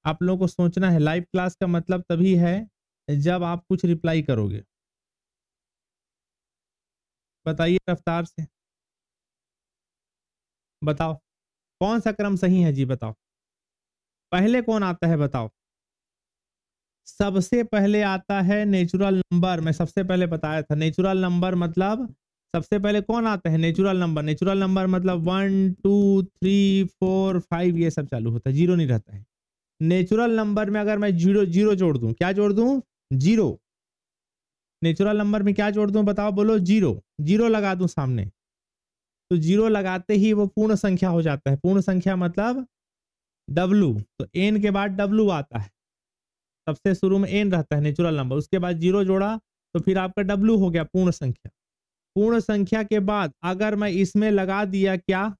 आप लोगों को सोचना है, लाइव क्लास का मतलब तभी है जब आप कुछ रिप्लाई करोगे। बताइए रफ्तार से, बताओ कौन सा क्रम सही है जी, बताओ। पहले कौन आता है बताओ, सबसे पहले आता है नेचुरल नंबर। मैं सबसे पहले बताया था, नेचुरल नंबर मतलब सबसे पहले कौन आता है, नेचुरल नंबर। नेचुरल नंबर मतलब 1 2 3 4 5 ये सब चालू होता है, जीरो नहीं रहता है। नेचुरल नंबर में अगर मैं जीरो जीरो जोड़ दूं, क्या जोड़ दूं, जीरो। नेचुरल नंबर में क्या जोड़ दूं बताओ, बोलो, जीरो। जीरो लगा दूं सामने, तो जीरो लगाते ही वो पूर्ण संख्या हो जाता है। पूर्ण संख्या मतलब W, तो n के बाद W आता है, सबसे शुरू में n रहता है नेचुरल नंबर, उसके बाद जीरो जोड़ा तो फिर आपका W हो गया पूर्ण संख्या। पूर्ण संख्या के बाद अगर मैं इसमें लगा दिया, क्या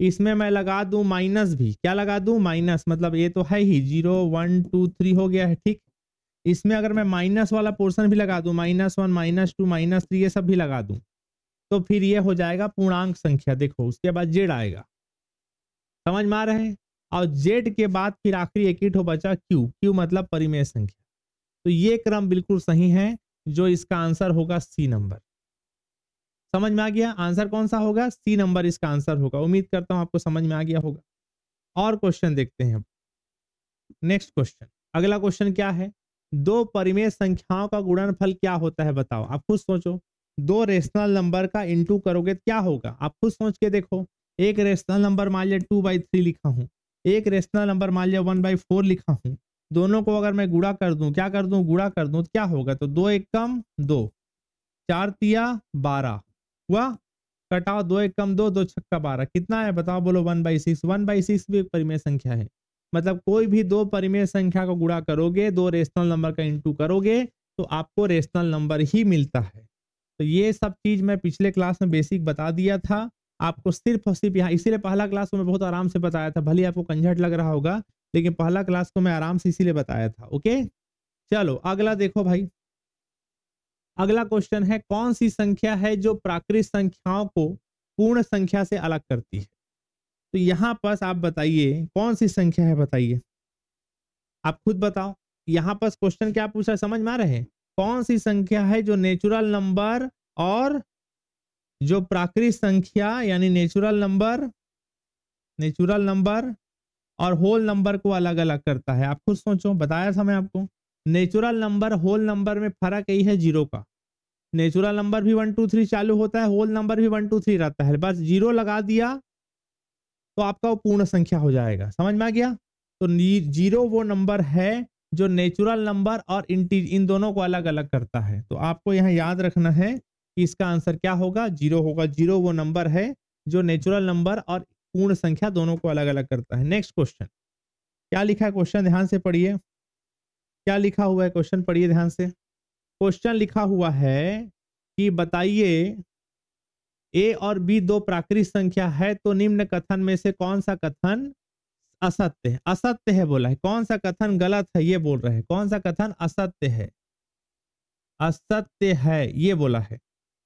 इसमें मैं लगा दूं माइनस भी, क्या लगा दूं, माइनस, मतलब ये तो है ही 0 1 2 3 हो गया है, ठीक। इसमें अगर मैं माइनस वाला पोर्शन भी लगा दूं, -1 -2 -3 ये सब भी लगा दूं, तो फिर ये हो जाएगा पूर्णांक संख्या। देखो उसके बाद जेड आएगा, समझ में आ रहे हैं। और जेड के बाद फिर आखिरी एक ही ठो बचा क्यू, क्यू मतलब परिमेय संख्या। तो ये क्रम बिल्कुल सही है, जो इसका आंसर होगा सी नंबर। समझ में आ गया, आंसर कौन सा होगा, सी नंबर इसका आंसर होगा। उम्मीद करता हूं आपको समझ में आ गया होगा। और क्वेश्चन देखते हैं अब, नेक्स्ट क्वेश्चन। अगला क्वेश्चन क्या है, दो परिमेय संख्याओं का गुणनफल क्या होता है बताओ। आप खुद सोचो, दो रेशनल नंबर का इंटू करोगे क्या होगा, आप खुद सोच के देखो। एक रेशनल नंबर मान लिया 2/3 लिखा हूं, एक रेशनल नंबर मान लिया 1/4 लिखा हूं, दोनों को अगर मैं गुणा कर दूं, क्या कर दूं, गुणा कर दूं, तो क्या होगा, तो 2 एक कम 2, 4 तिया 12 हुआ। कटाओ, 2 एक कम 2, 2 छक्का 12, कितना है बताओ, बोलो 1/6। 1/6 भी एक परिमेय संख्या है। मतलब कोई भी दो परिमेय संख्या को गुणा करोगे, दो रेशनल नंबर का इंटू करोगे तो आपको रेशनल नंबर ही मिलता है। तो ये सब चीज मैं पिछले क्लास में बेसिक बता दिया था आपको, सिर्फ और सिर्फ यहाँ, इसीलिए पहला क्लास को मैं बहुत आराम से बताया था, भले आपको कंझट लग रहा होगा लेकिन पहला क्लास को मैं आराम से इसीलिए बताया था। ओके चलो अगला देखो भाई, अगला क्वेश्चन है कौन सी संख्या है जो प्राकृत संख्याओं को पूर्ण संख्या से अलग करती है। तो यहां पर आप बताइए कौन सी संख्या है, बताइए आप खुद बताओ। यहां पर क्वेश्चन क्या पूछा समझ में आ रहे हैं, कौन सी संख्या है जो नेचुरल नंबर और जो प्राकृत संख्या यानी नेचुरल नंबर और होल नंबर को अलग अलग करता है। आप खुद सोचो, बताया था मैं आपको, नेचुरल नंबर होल नंबर में फर्क यही है जीरो का। नेचुरल नंबर भी 1 2 3 चालू होता है, होल नंबर भी 1 2 3 रहता है, बस जीरो लगा दिया तो आपका वो पूर्ण संख्या हो जाएगा। समझ में आ गया। तो जीरो वो नंबर है जो नेचुरल नंबर और इन दोनों को अलग अलग करता है। तो आपको यहाँ याद रखना है कि इसका आंसर क्या होगा, जीरो होगा। जीरो वो नंबर है जो नेचुरल नंबर और पूर्ण संख्या दोनों को अलग अलग करता है। नेक्स्ट क्वेश्चन, क्या लिखा है क्वेश्चन, ध्यान से पढ़िए, क्या लिखा हुआ है क्वेश्चन, पढ़िए ध्यान से। क्वेश्चन लिखा हुआ है कि बताइए ए और बी दो प्राकृत संख्या है तो निम्न कथन में से कौन सा कथन असत्य है। असत्य है बोला है, कौन सा कथन गलत है ये बोल रहे हैं, कौन सा कथन असत्य है, असत्य है ये बोला है।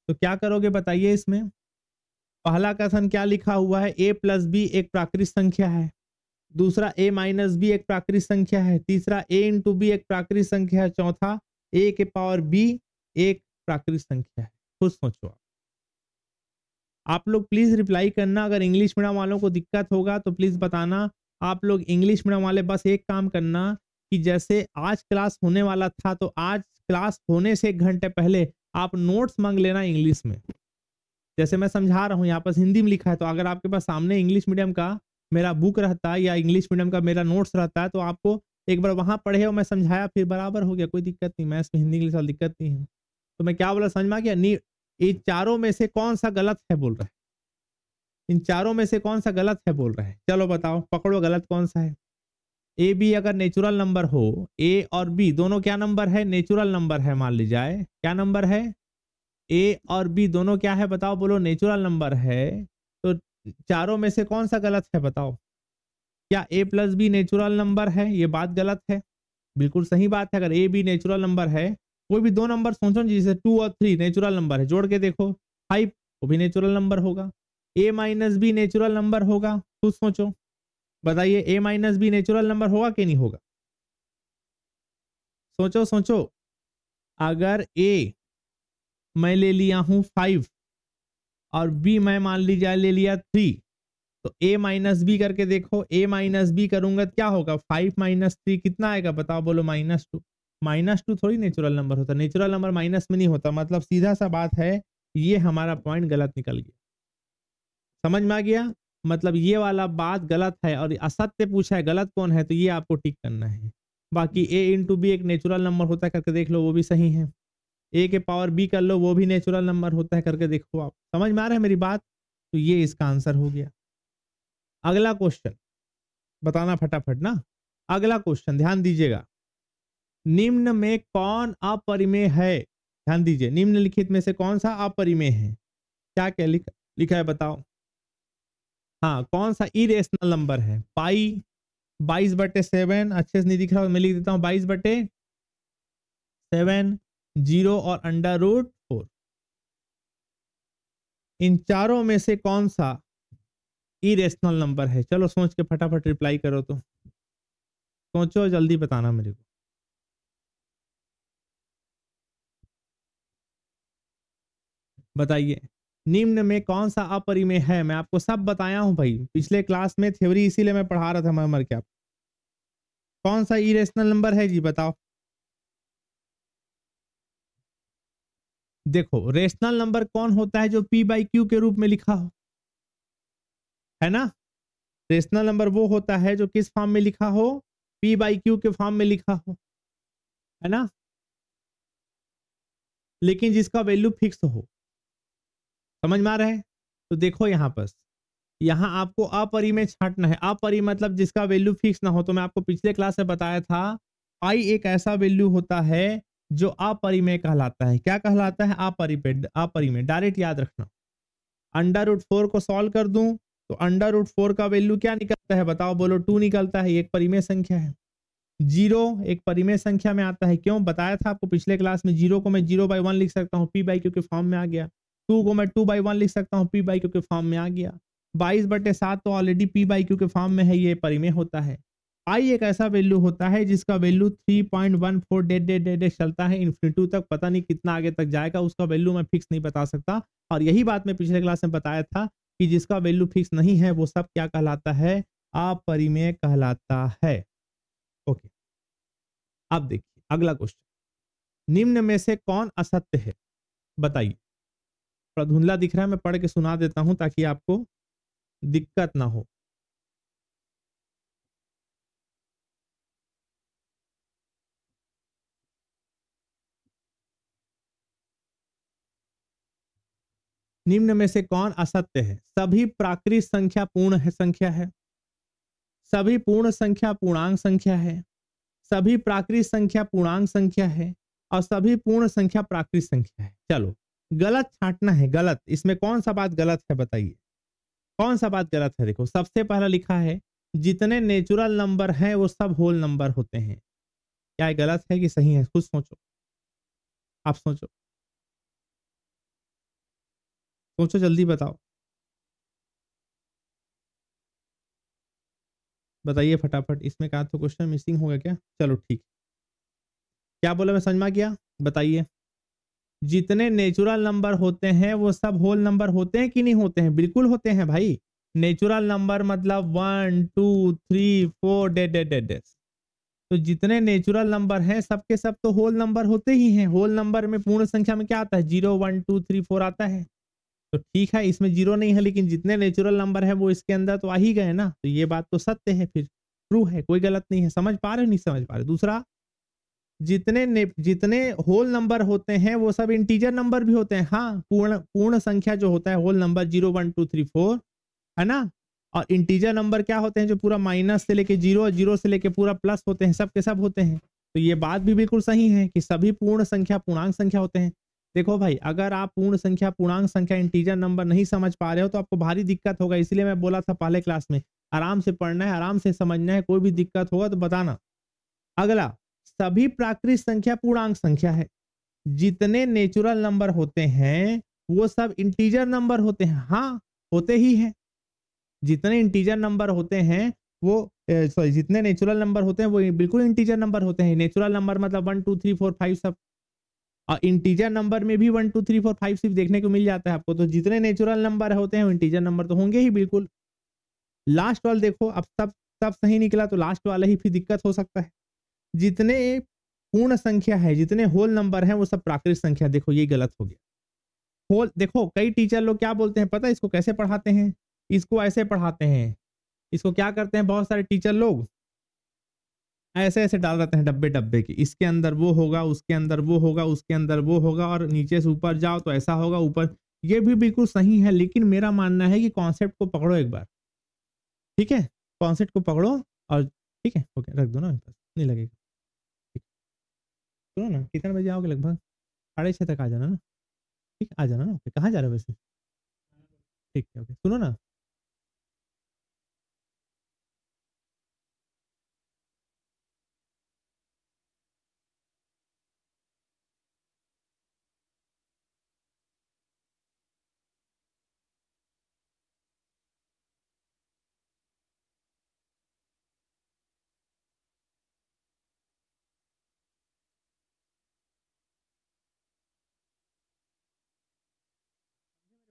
तो क्या करोगे बताइए इसमें। पहला कथन क्या लिखा हुआ है, ए प्लस बी एक प्राकृत संख्या है, दूसरा ए माइनस बी एक प्राकृत संख्या है, तीसरा ए इंटू बी एक प्राकृत संख्या है, चौथा ए के पावर बी एक प्राकृत संख्या है। खुद सोचो आप लोग प्लीज रिप्लाई करना। अगर इंग्लिश मीडियम वालों को दिक्कत होगा तो प्लीज बताना। आप लोग इंग्लिश मीडियम वाले बस एक काम करना कि जैसे आज क्लास होने वाला था तो आज क्लास होने से 1 घंटे पहले आप नोट्स मांग लेना इंग्लिश में। जैसे मैं समझा रहा हूँ यहाँ पर हिंदी में लिखा है, तो अगर आपके पास सामने इंग्लिश मीडियम का मेरा बुक रहता है या इंग्लिश मीडियम का मेरा नोट्स रहता है तो आपको एक बार वहां पढ़े और मैं समझाया फिर बराबर हो गया, कोई दिक्कत नहीं। मैथ्स में हिंदी इंग्लिश वाली दिक्कत नहीं है। तो मैं क्या बोला समझ में आ गया। ये चारों में से कौन सा गलत है बोल रहे हैं, इन चारों में से कौन सा गलत है बोल रहे हैं, चलो बताओ पकड़ो गलत कौन सा है। ए बी अगर नेचुरल नंबर हो, ए और बी दोनों क्या नंबर है, नेचुरल नंबर है, मान ली जाए क्या नंबर है, ए और बी दोनों क्या है बताओ, बोलो नेचुरल नंबर है। तो चारों में से कौन सा गलत है बताओ। क्या ए प्लस बी नेचुरल नंबर है, ये बात गलत है। बिल्कुल सही बात है। अगर ए बी नेचुरल नंबर है, कोई भी दो नंबर सोचो जैसे 2 और 3 नेचुरल नंबर है, जोड़ के देखो 5 वो भी नेचुरल नंबर होगा। ए माइनस बी नेचुरल नंबर होगा, खुद सोचो बताइए ए माइनस बी नेचुरल नंबर होगा कि नहीं होगा, सोचो सोचो। अगर ए मैं ले लिया हूं 5 और बी मैं मान लीजिए ले लिया 3, तो ए माइनस बी करके देखो, ए माइनस बी करूंगा क्या होगा, 5 माइनस 3 कितना आएगा बताओ, बोलो -2। -2 थोड़ी नेचुरल नंबर होता, नेचुरल नंबर माइनस में नहीं होता। मतलब सीधा सा बात है, ये हमारा पॉइंट गलत निकल गया। समझ में आ गया, मतलब ये वाला बात गलत है और असत्य पूछा है, गलत कौन है, तो ये आपको टिक करना है। बाकी ए इंटू बी एक नेचुरल नंबर होता है करके देख लो, वो भी सही है। ए के पावर बी कर लो, वो भी नेचुरल नंबर होता है करके देखो। आप समझ में आ रहा है मेरी बात, तो ये इसका आंसर हो गया। अगला क्वेश्चन बताना फटाफट ना। अगला क्वेश्चन ध्यान दीजिएगा, निम्न में कौन अपरिमेय है, ध्यान दीजिए, निम्नलिखित में से कौन सा अपरिमेय है। क्या क्या लिखा है बताओ। हाँ कौन सा इरेशनल नंबर है, पाई 22/7, अच्छे से नहीं दिख रहा मैं लिख देता हूं 22/7, 0 और √4। इन चारों में से कौन सा इरेशनल नंबर है, चलो सोच के फटाफट रिप्लाई करो। तो सोचो जल्दी बताना मेरे को। बताइए निम्न में कौन सा अपरिमेय है। मैं आपको सब बताया हूं भाई, पिछले क्लास में थ्योरी इसीलिए मैं पढ़ा रहा था मर के। आप कौन सा इरेशनल नंबर है जी बताओ। देखो रेशनल नंबर कौन होता है, जो p/q के रूप में लिखा हो, है ना। रेशनल नंबर वो होता है जो किस फॉर्म में लिखा हो, p/q के फॉर्म में लिखा हो, है ना, लेकिन जिसका वैल्यू फिक्स हो। समझ में आ रहा है। तो देखो यहाँ पर, यहाँ आपको अपरिमेय छांटना है। अपरिमेय मतलब जिसका वैल्यू फिक्स ना हो। तो मैं आपको पिछले क्लास में बताया था आई एक ऐसा वैल्यू होता है जो अपरिमेय कहलाता है। क्या कहलाता है? अपरिमेय। अपरिमेय डायरेक्ट याद रखना। √4 को सॉल्व कर दूं तो √4 का वैल्यू क्या निकलता है बताओ? बोलो 2 निकलता है। एक परिमेय संख्या है। 0 एक परिमेय संख्या में आता है। क्यों? बताया था आपको पिछले क्लास में। 0 को मैं 0/1 लिख सकता हूँ, p/q के फॉर्म में आ गया। 2 को मैं 2/1 लिख सकता हूँ, p/q के फॉर्म में आ गया। 22/7 तो ऑलरेडी p/q के फॉर्म में है, ये परिमेय होता है। आई एक ऐसा वैल्यू होता है जिसका वैल्यू 3.14 डेड चलता है इन्फिनिटी तक। पता नहीं कितना आगे तक जाएगा, उसका वैल्यू मैं फिक्स नहीं बता सकता। और यही बात मैं पिछले क्लास में बताया था कि जिसका वैल्यू फिक्स नहीं है वो सब क्या कहलाता है? अपरिमेय कहलाता है। ओके, अब देखिए अगला क्वेश्चन। निम्न में से कौन असत्य है? बताइए। थोड़ा धुंधला दिख रहा है, मैं पढ़ के सुना देता हूं ताकि आपको दिक्कत ना हो। निम्न में से कौन असत्य है? सभी प्राकृत संख्या पूर्ण है संख्या है, सभी पूर्ण संख्या पूर्णांक संख्या है, सभी प्राकृत संख्या पूर्णांक संख्या है, और सभी पूर्ण संख्या प्राकृत संख्या है। चलो गलत छांटना है। गलत, इसमें कौन सा बात गलत है बताइए? कौन सा बात गलत है? देखो सबसे पहला लिखा है जितने नेचुरल नंबर हैं वो सब होल नंबर होते हैं। क्या ये गलत है कि सही है? खुद सोचो, आप सोचो, सोचो जल्दी बताओ, बताइए फटाफट। इसमें कहा तो क्वेश्चन मिसिंग हो गया क्या? चलो ठीक। क्या बोला? मैं समझ में गया, बताइए। जितने नेचुरल नंबर होते हैं वो सब होल नंबर होते हैं कि नहीं होते हैं? बिल्कुल होते हैं भाई। नेचुरल नंबर मतलब 1 2 3 4 डेड। तो जितने नेचुरल नंबर हैं सबके सब तो होल नंबर होते ही हैं। होल नंबर में पूर्ण संख्या में क्या आता है? 0 1 2 3 4 आता है। तो ठीक है, इसमें 0 नहीं है, लेकिन जितने नेचुरल नंबर है वो इसके अंदर तो आ ही गए ना। तो ये बात तो सत्य है, फिर ट्रू है, कोई गलत नहीं है। समझ पा रहे हो? नहीं समझ पा रहे? दूसरा, जितने होल नंबर होते हैं वो सब इंटीजर नंबर भी होते हैं। हाँ, पूर्ण पूर्ण संख्या जो होता है होल नंबर 0 1 2 3 4 है ना। और इंटीजर नंबर क्या होते हैं? जो पूरा माइनस से लेके 0 और 0 से लेके पूरा प्लस होते हैं, सब के सब होते हैं। तो ये बात भी बिल्कुल सही है कि सभी पूर्ण संख्या पूर्णांक संख्या होते हैं। देखो भाई, अगर आप पूर्ण संख्या पूर्णांक संख्या इंटीजर नंबर नहीं समझ पा रहे हो तो आपको भारी दिक्कत होगा। इसलिए मैं बोला था पहले क्लास में, आराम से पढ़ना है, आराम से समझना है। कोई भी दिक्कत होगा तो बताना। अगला, सभी प्राकृत संख्या पूर्णांक संख्या है। जितने नेचुरल नंबर होते हैं वो सब इंटीजर नंबर होते हैं। हाँ, होते ही हैं। जितने इंटीजर नंबर होते हैं वो सॉरी, जितने नेचुरल नंबर होते हैं वो बिल्कुल इंटीजर नंबर होते हैं। नेचुरल नंबर मतलब 1 2 3 4 5 सब। और इंटीजर नंबर में भी 1 2 3 4 5 सिर्फ देखने को मिल जाता है आपको। तो जितने नेचुरल नंबर होते हैं वो इंटीजर नंबर तो होंगे ही बिल्कुल। लास्ट वाला देखो, अब सब सही निकला तो लास्ट वाला ही फिर दिक्कत हो सकता है। जितने पूर्ण संख्या है, जितने होल नंबर हैं वो सब प्राकृत संख्या। देखो ये गलत हो गया। होल, देखो कई टीचर लोग क्या बोलते हैं पता है इसको कैसे पढ़ाते हैं? इसको ऐसे पढ़ाते हैं। इसको क्या करते हैं बहुत सारे टीचर लोग? ऐसे ऐसे डाल देते हैं डब्बे डब्बे की। इसके अंदर वो होगा, उसके अंदर वो होगा, उसके अंदर वो होगा, और नीचे से ऊपर जाओ तो ऐसा होगा ऊपर। ये भी बिल्कुल सही है, लेकिन मेरा मानना है कि कॉन्सेप्ट को पकड़ो एक बार। ठीक है, कॉन्सेप्ट को पकड़ो और ठीक है, ओके रख दो ना, मेरे पास नहीं लगेगा। ठीक, सुनो ना, कितने बजे आओगे? लगभग 6:30 तक आ जाना ना। ठीक, आ जाना ना। ओके, कहाँ जा रहे हो वैसे? ठीक है, ओके, सुनो ना।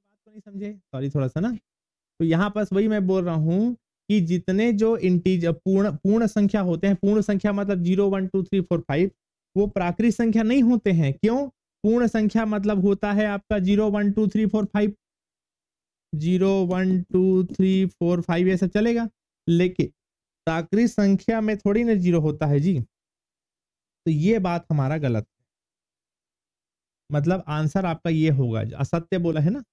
बात को नहीं समझे, सॉरी थोड़ा सा ना। तो यहाँ पास वही मैं बोल रहा हूँ कि जितने जो इंटीजर पूर्ण पूर्ण संख्या होते हैं, पूर्ण संख्या मतलब 0 1 2 3 4 5, वो प्राकृत संख्या नहीं होते हैं। क्यों? पूर्ण संख्या मतलब होता है आपका 0 1 2 3 4 5, 0 1 2 3 4 5 ये सब चलेगा। लेकिन प्राकृत संख्या में थोड़ी ना 0 होता है जी। तो ये बात हमारा गलत है। मतलब आंसर आपका ये होगा, असत्य बोला है ना।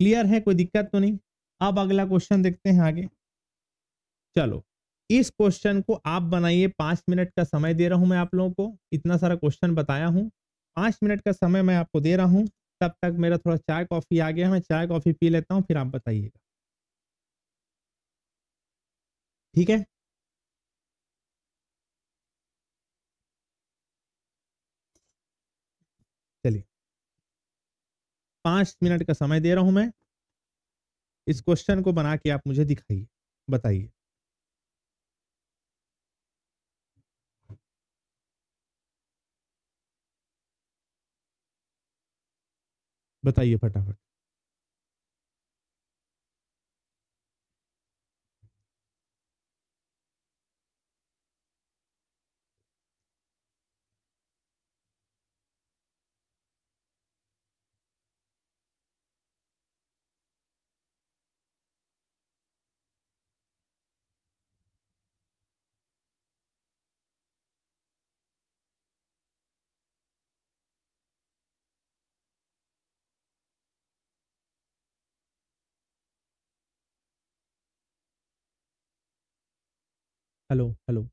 क्लियर है, कोई दिक्कत तो नहीं। अब अगला क्वेश्चन देखते हैं आगे। चलो इस क्वेश्चन को आप बनाइए, 5 मिनट का समय दे रहा हूं मैं आप लोगों को, इतना सारा क्वेश्चन बताया हूं, 5 मिनट का समय मैं आपको दे रहा हूं। तब तक मेरा थोड़ा चाय कॉफी आ गया, मैं चाय कॉफी पी लेता हूं, फिर आप बताइएगा, ठीक है। चलिए 5 मिनट का समय दे रहा हूं मैं, इस क्वेश्चन को बना के आप मुझे दिखाइए, बताइए। बताइए फटाफट। Hello hello.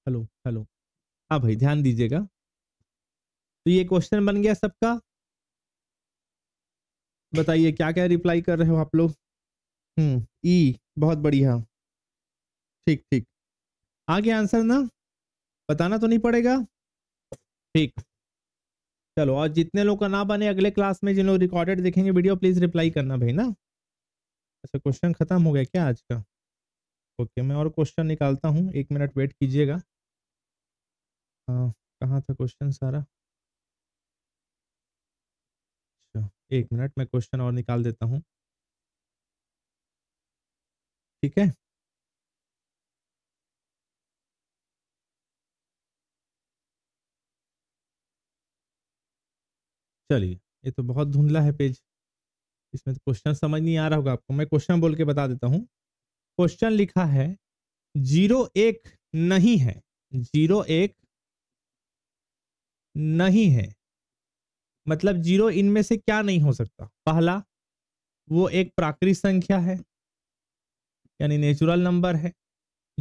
Hello hello. हाँ भाई ध्यान दीजिएगा। तो ये क्वेश्चन बन गया सबका, बताइए क्या क्या रिप्लाई कर रहे हो आप लोग। ई, बहुत बढ़िया, ठीक ठीक। आ गया आंसर ना, बताना तो नहीं पड़ेगा, ठीक। चलो और जितने लोग का ना बने अगले क्लास में, जिन लोग रिकॉर्डेड देखेंगे वीडियो, प्लीज रिप्लाई करना भाई ना। अच्छा क्वेश्चन खत्म हो गया क्या आज का? ओके मैं और क्वेश्चन निकालता हूँ, 1 मिनट वेट कीजिएगा। हाँ कहाँ था क्वेश्चन सारा? अच्छा 1 मिनट, मैं क्वेश्चन और निकाल देता हूँ, ठीक है। चलिए ये तो बहुत धुंधला है पेज, इसमें तो क्वेश्चन समझ नहीं आ रहा होगा आपको, मैं क्वेश्चन बोल के बता देता हूँ। क्वेश्चन लिखा है 0 1 नहीं है, 0 1 नहीं है, मतलब जीरो इनमें से क्या नहीं हो सकता? पहला, वो एक प्राकृतिक संख्या है यानी नेचुरल नंबर है।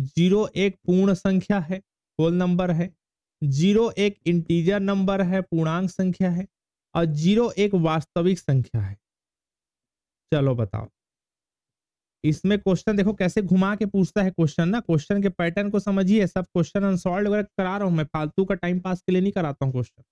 0 1 पूर्ण संख्या है, होल नंबर है। 0 1 इंटीजर नंबर है, पूर्णांक संख्या है। और 0 1 वास्तविक संख्या है। चलो बताओ, इसमें क्वेश्चन देखो कैसे घुमा के पूछता है क्वेश्चन ना, क्वेश्चन के पैटर्न को समझिए। सब क्वेश्चन अनसॉल्व वगैरह करा रहा हूं मैं, फालतू का टाइम पास के लिए नहीं कराता हूँ क्वेश्चन,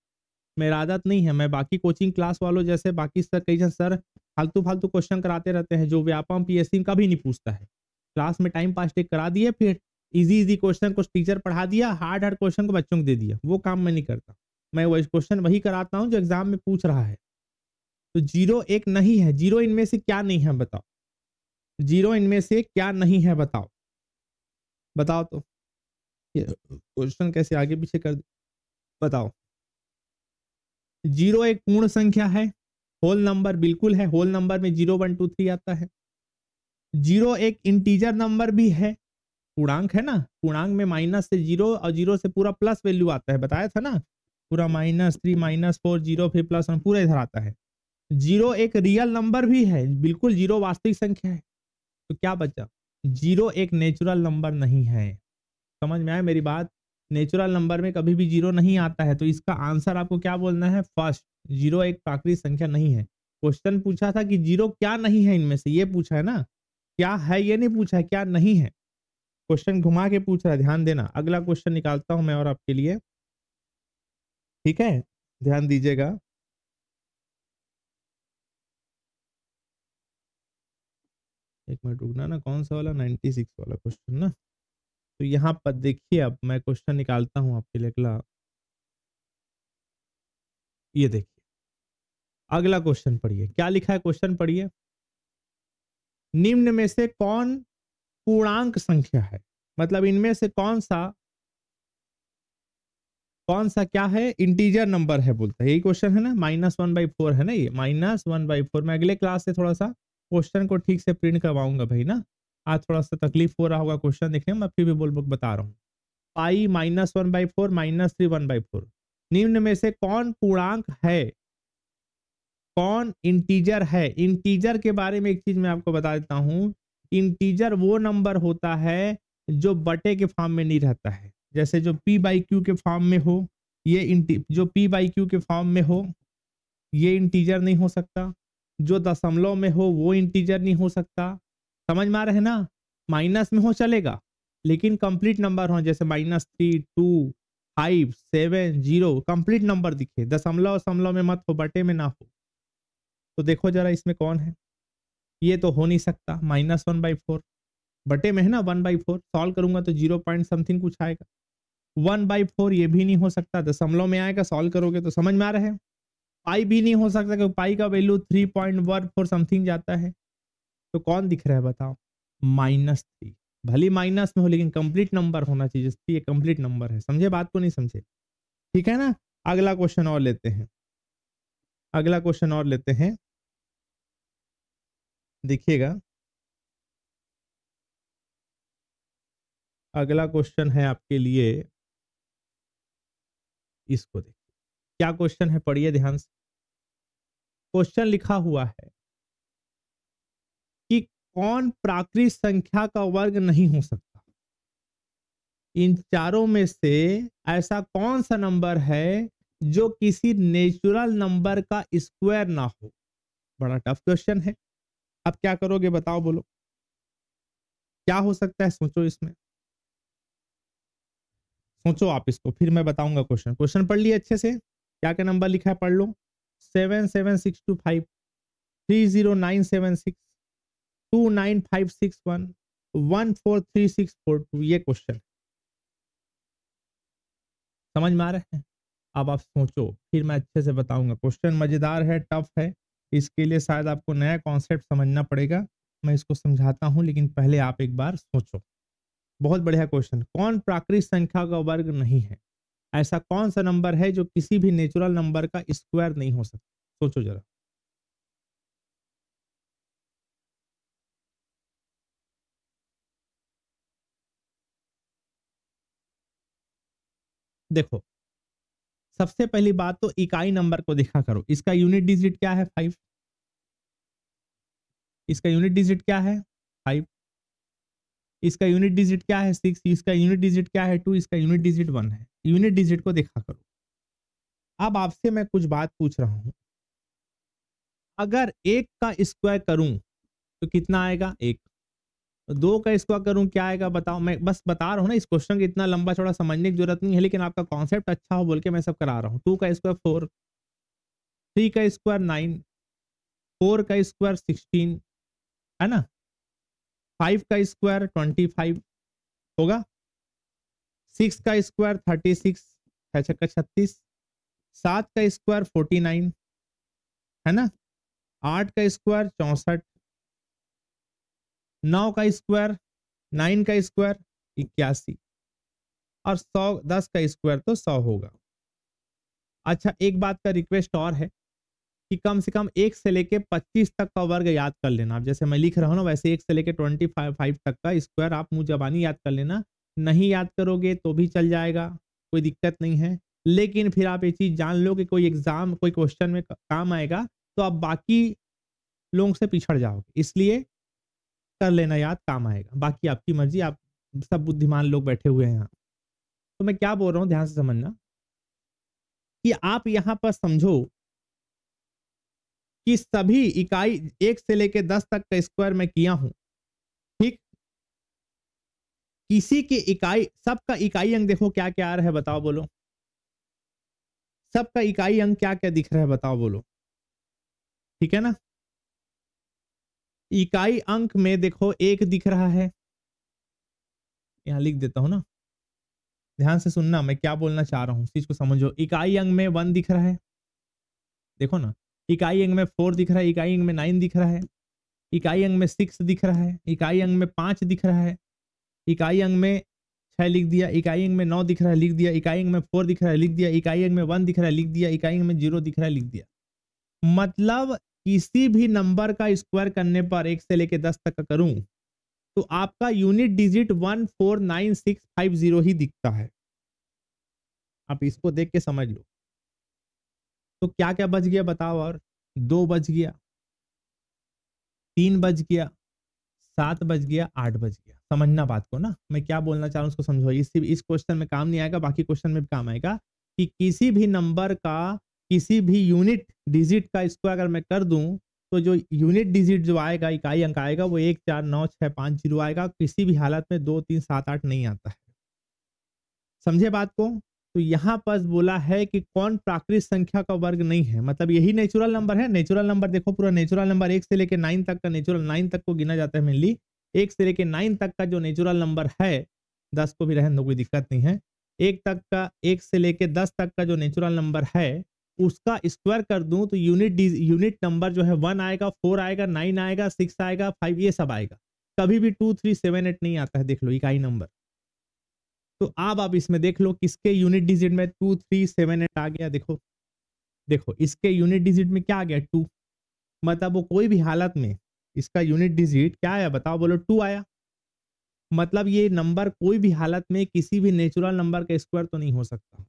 मेरा आदत नहीं है। मैं बाकी कोचिंग क्लास वालों जैसे बाकी सर, कई जन सर फालतू फालतू क्वेश्चन कराते रहते हैं जो व्यापम पीएससी का भी नहीं पूछता है। क्लास में टाइम पास टेक करा दिए, फिर इजी इजी क्वेश्चन को टीचर पढ़ा दिया, हार्ड हार्ड क्वेश्चन को बच्चों को दे दिया। वो काम मैं नहीं करता, मैं वही क्वेश्चन वही कराता हूँ जो एग्जाम में पूछ रहा है। तो 0 1 नहीं है, 0 इनमें से क्या नहीं है बताओ, 0 इनमें से क्या नहीं है बताओ, बताओ तो। ये क्वेश्चन कैसे आगे पीछे कर बताओ। 0 एक पूर्ण संख्या है, होल नंबर बिल्कुल है, होल नंबर में 0 1 2 3 आता है। 0 एक इंटीजर नंबर भी है, पूर्णांक है ना, पूर्णांक में माइनस से 0 और 0 से पूरा प्लस वैल्यू आता है, बताया था ना, पूरा -3 -4 0 फिर प्लस 1 पूरा इधर आता है। 0 एक रियल नंबर भी है, बिल्कुल 0 वास्तविक संख्या है। तो क्या बचा, 0 एक नेचुरल नंबर नहीं है। समझ में आया मेरी बात, नेचुरल नंबर में कभी भी 0 नहीं आता है। तो इसका आंसर आपको क्या बोलना है, फर्स्ट 0 एक प्राकृतिक संख्या नहीं है। क्वेश्चन पूछा था कि 0 क्या नहीं है इनमें से, ये पूछा है ना, क्या है ये नहीं पूछा है, क्या नहीं है। क्वेश्चन घुमा के पूछ रहा है, ध्यान देना। अगला क्वेश्चन निकालता हूं मैं और आपके लिए, ठीक है, ध्यान दीजिएगा। एक मिनट रुकना ना, कौन सा वाला, 96 वाला क्वेश्चन ना। तो यहाँ पर देखिए, अब मैं क्वेश्चन निकालता हूं आपके लिए अगला। ये देखिए अगला क्वेश्चन पढ़िए, क्या लिखा है क्वेश्चन पढ़िए। निम्न में से कौन पूर्णांक संख्या है, मतलब इनमें से कौन सा क्या है, इंटीजर नंबर है बोलता है। यही क्वेश्चन है ना, -1/4 है ना, ये -1/4। मैं अगले क्लास से थोड़ा सा क्वेश्चन को ठीक से प्रिंट करवाऊंगा भाई ना, आज थोड़ा सा तकलीफ हो रहा होगा क्वेश्चन देखने में, मैं फिर भी बोल बता रहा हूँ। पाई -1/4 -3 1/4, निम्न में से कौन पूर्णांक है, कौन इंटीजर है। इंटीजर के बारे में एक चीज मैं आपको बता देता हूं, इंटीजर वो नंबर होता है जो बटे के फॉर्म में नहीं रहता है। जैसे जो p/q के फॉर्म में हो, ये जो p/q के फॉर्म में हो ये इंटीजर नहीं हो सकता। जो दशमलव में हो वो इंटीजर नहीं हो सकता। समझ में आ रहे हैं ना, माइनस में हो चलेगा लेकिन कंप्लीट नंबर हो, जैसे -3 2 5 7 0 कंप्लीट नंबर दिखे, दशमलव दशमलव में मत हो, बटे में ना हो। तो देखो जरा इसमें कौन है, ये तो हो नहीं सकता, -1/4 बटे में है ना, 1/4 सॉल्व करूंगा तो 0 पॉइंट समथिंग कुछ आएगा। 1/4 ये भी नहीं हो सकता, दशमलव में आएगा, सॉल्व करोगे तो समझ में आ रहा है। पाई भी नहीं हो सकता क्योंकि पाई का वैल्यू 3.14 समथिंग जाता है। तो कौन दिख रहा है बताओ, -3। भले माइनस में हो लेकिन कंप्लीट नंबर होना चाहिए, ये कंप्लीट नंबर है। समझे बात को, नहीं समझे, ठीक है ना। अगला क्वेश्चन और लेते हैं, अगला क्वेश्चन और लेते हैं, देखिएगा। अगला क्वेश्चन है आपके लिए, इसको देखिए क्या क्वेश्चन है, पढ़िए ध्यान से। क्वेश्चन लिखा हुआ है कि कौन प्राकृतिक संख्या का वर्ग नहीं हो सकता। इन चारों में से ऐसा कौन सा नंबर है जो किसी नेचुरल नंबर का स्क्वायर ना हो। बड़ा टफ क्वेश्चन है। अब क्या करोगे बताओ, बोलो क्या हो सकता है, सोचो इसमें, सोचो आप इसको, फिर मैं बताऊंगा क्वेश्चन। क्वेश्चन पढ़ लिए अच्छे से, क्या क्या नंबर लिखा है पढ़ लो। 77625 30976 29561 143642, ये क्वेश्चन समझ में आ रहे हैं। अब आप सोचो, फिर मैं अच्छे से बताऊंगा। क्वेश्चन मजेदार है, टफ है, इसके लिए शायद आपको नया कॉन्सेप्ट समझना पड़ेगा। मैं इसको समझाता हूं लेकिन पहले आप एक बार सोचो। बहुत बढ़िया क्वेश्चन, कौन प्राकृतिक संख्या का वर्ग नहीं है, ऐसा कौन सा नंबर है जो किसी भी नेचुरल नंबर का स्क्वायर नहीं हो सकता। सोचो जरा। देखो सबसे पहली बात तो इकाई नंबर को देखा करो, इसका यूनिट डिजिट क्या है, 5। इसका यूनिट डिजिट क्या है, 5। इसका यूनिट डिजिट क्या है, 6। इसका यूनिट डिजिट क्या है, 2। इसका यूनिट डिजिट 1 है। यूनिट डिजिट को देखा करो। अब आपसे मैं कुछ बात पूछ रहा हूं, अगर 1 का स्क्वायर करूं तो कितना आएगा, 1। 2 का स्क्वायर करूं क्या आएगा बताओ। मैं बस बता रहा हूं ना, इस क्वेश्चन को इतना लंबा चौड़ा समझने की जरूरत नहीं है, लेकिन आपका कॉन्सेप्ट अच्छा हो बोल के मैं सब करा रहा हूं। 2 का स्क्वायर 4, 3 का स्क्वायर 9, 4 का स्क्वायर 16 है ना, 5 का स्क्वायर 25 होगा, 6 का स्क्वायर 36, 6 का 36, 7 का स्क्वायर 49 है ना, 8 का स्क्वायर 64, 9 का स्क्वायर 9 का स्क्वायर 81 और 100 10 का स्क्वायर तो 100 होगा। अच्छा, एक बात का रिक्वेस्ट और है कि कम से कम 1 से लेके 25 तक का वर्ग याद कर लेना। आप जैसे मैं लिख रहा हूँ ना, वैसे 1 से लेके 25 तक का स्क्वायर आप मुंह जबानी याद कर लेना। नहीं याद करोगे तो भी चल जाएगा, कोई दिक्कत नहीं है, लेकिन फिर आप ये चीज जान लो कि कोई एग्जाम कोई क्वेश्चन में काम आएगा तो आप बाकी लोगों से पिछड़ जाओगे, इसलिए कर लेना याद, काम आएगा। बाकी आपकी मर्जी, आप सब बुद्धिमान लोग बैठे हुए हैं यहाँ। तो मैं क्या बोल रहा हूँ ध्यान से समझना कि आप यहां पर समझो कि सभी इकाई 1 से लेके 10 तक का स्क्वायर मैं किया हूं, ठीक। किसी के इकाई, सबका इकाई अंक देखो क्या क्या आ रहा है, बताओ बोलो। सबका इकाई अंक क्या क्या दिख रहा है, बताओ बोलो, ठीक है ना। इकाई अंक में देखो 1 दिख रहा है, यहां लिख देता हूं ना, ध्यान से सुनना मैं क्या बोलना चाह रहा हूं, इस चीज को समझो। इकाई अंक में 1 दिख रहा है, देखो ना। इकाई अंक में 4 दिख रहा है, इकाई अंक में 9 दिख रहा है, इकाई अंक में 6 दिख रहा है, इकाई अंक में 5 दिख रहा है, इकाई अंक में 6 लिख दिया, इकाई अंक में 9 दिख रहा है, लिख दिया, इकाई अंक में 4 दिख रहा है, लिख दिया, इकाई अंक में 1 दिख रहा है, लिख दिया, इकाई अंक में 0 दिख रहा है, लिख दिया। मतलब किसी भी नंबर का स्क्वायर करने पर 1 से लेके 10 तक का करूं तो आपका यूनिट डिजिट 149650 ही दिखता है। आप इसको देख के समझ लो। तो क्या क्या बच गया बताओ, और 2 बच गया, 3 बच गया, 7 बच गया, 8 बच गया। समझना बात को ना, मैं क्या बोलना चाह रहा हूं उसको समझो। इस क्वेश्चन में काम नहीं आएगा, बाकी क्वेश्चन में भी काम आएगा कि किसी भी नंबर का किसी भी यूनिट डिजिट का स्क्वायर अगर मैं कर दूं तो जो यूनिट डिजिट जो आएगा, इकाई अंक आएगा, वो 1 4 9 6 5 0 आएगा। किसी भी हालत में 2 3 7 8 नहीं आता है। समझे बात को। तो यहां पर बोला है कि कौन प्राकृतिक संख्या का वर्ग नहीं है, मतलब यही नेचुरल नंबर है। नेचुरल नंबर देखो, पूरा नेचुरल नंबर 1 से लेके 9 तक का, नेचुरल 9 तक को गिना जाता है मेनली। 1 से लेके 9 तक का जो नेचुरल नंबर है, 10 को भी रहने दो, कोई दिक्कत नहीं है। 1 से लेके 10 तक का जो नेचुरल नंबर है उसका स्क्वायर कर दूं तो यूनिट नंबर जो है 1 आएगा, 4 आएगा, 9 आएगा, 6 आएगा, 5 ये सब आएगा। कभी भी 2 3 7 8 नहीं आता है, देख लो इकाई नंबर। तो अब आप इसमें देख लो किसके यूनिट डिजिट में 2 3 7 8 आ गया। देखो देखो इसके यूनिट डिजिट में क्या आ गया, 2। मतलब वो कोई भी हालत में इसका यूनिट डिजिट क्या आया बताओ बोलो, 2 आया। मतलब ये नंबर कोई भी हालत में किसी भी नेचुरल नंबर का स्क्वायर तो नहीं हो सकता।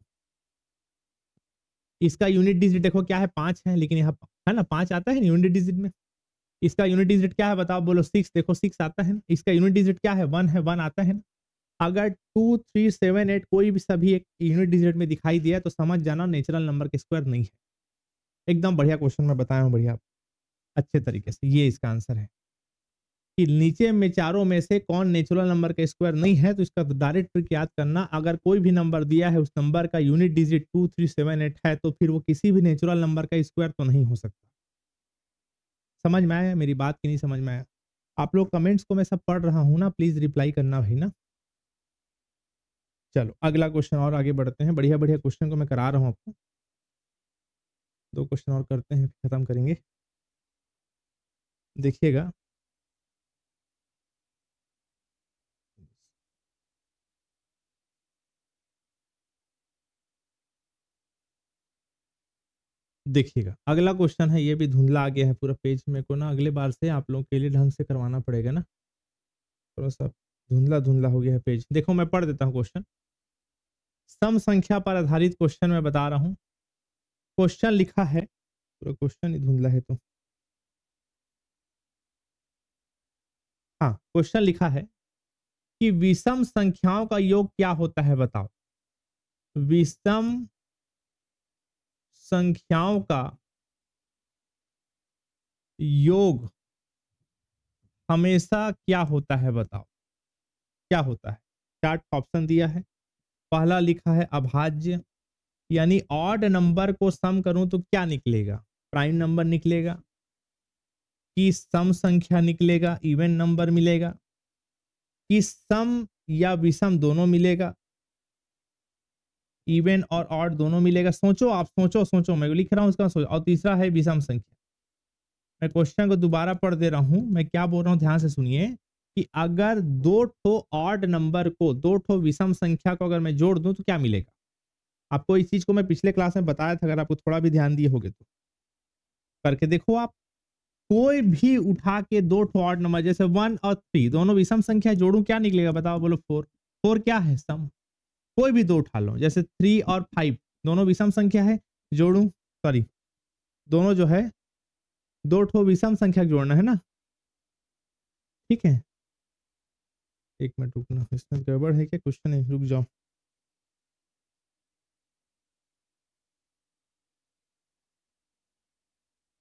इसका यूनिट डिजिट देखो क्या है, 5 है, लेकिन यहाँ है ना 5 आता है यूनिट डिजिट में। इसका यूनिट डिजिट क्या है बताओ बोलो, 6। देखो 6 आता है ना। इसका यूनिट डिजिट क्या है, 1 है, 1 आता है ना। अगर 2 3 7 8 कोई भी सभी एक यूनिट डिजिट में दिखाई दिया तो समझ जाना नेचुरल नंबर के स्क्वायर नहीं है। एकदम बढ़िया क्वेश्चन मैं बताया हूँ, बढ़िया अच्छे तरीके से। ये इसका आंसर है कि नीचे में चारों में से कौन नेचुरल नंबर का स्क्वायर नहीं है। तो इसका डायरेक्ट ट्रिक याद करना, अगर कोई भी नंबर दिया है उस नंबर का यूनिट डिजिट 2 3 7 8 है तो फिर वो किसी भी नेचुरल नंबर का स्क्वायर तो नहीं हो सकता। समझ में आया मेरी बात की नहीं समझ में आया? आप लोग कमेंट्स को मैं सब पढ़ रहा हूं ना, प्लीज रिप्लाई करना भाई ना। चलो अगला क्वेश्चन और आगे बढ़ते हैं। बढ़िया बढ़िया क्वेश्चन को मैं करा रहा हूं आपको। 2 क्वेश्चन और करते हैं, खत्म करेंगे। देखिएगा, देखिएगा अगला क्वेश्चन है। ये भी धुंधला आ गया है पूरा पेज, मेरे को ना अगले बार से आप लोगों के लिए ढंग से करवाना पड़ेगा ना, थोड़ा सा धुंधला धुंधला हो गया है पेज। देखो मैं पढ़ देता हूँ क्वेश्चन। सम संख्या पर आधारित क्वेश्चन मैं बता रहा हूँ। क्वेश्चन लिखा है, पूरा क्वेश्चन ही धुंधला है तो हाँ, क्वेश्चन लिखा है कि विषम संख्याओं का योग क्या होता है बताओ। विषम संख्याओं का योग हमेशा क्या होता है बताओ, क्या होता है। 4 ऑप्शन दिया है। पहला लिखा है अभाज्य, यानी ऑड नंबर को सम करूं तो क्या निकलेगा, प्राइम नंबर निकलेगा। कि सम संख्या निकलेगा, इवन नंबर मिलेगा, कि सम या विषम दोनों मिलेगा, इवन और ऑड दोनों मिलेगा। सोचो आप, सोचो सोचो, मैं लिख रहा हूं उसका सोचो। और तीसरा है विषम संख्या। मैं क्वेश्चन को दोबारा पढ़ दे रहा हूं, मैं क्या बोल रहा हूं ध्यान से सुनिए, कि अगर दो ठो ऑड नंबर को, दो ठो विषम संख्या को अगर मैं जोड़ दूं तो क्या मिलेगा। आपको इस चीज को मैं पिछले क्लास में बताया था, अगर आपको थोड़ा भी ध्यान दिए होगे तो करके देखो आप। कोई भी उठा के दो ठो ऑड नंबर जैसे 1 और 3 दोनों विषम संख्या जोड़ूं, क्या निकलेगा बताओ, बोलो 4। 4 क्या है, सम। कोई भी दो उठा लो, जैसे 3 और 5 दोनों विषम संख्या है, जोड़ूं, सॉरी दोनों जो है दो ठो विषम संख्या जोड़ना है ना, ठीक है। एक मिनट रुकना, इसमें गड़बड़ है क्या, क्वेश्चन है, रुक जाओ।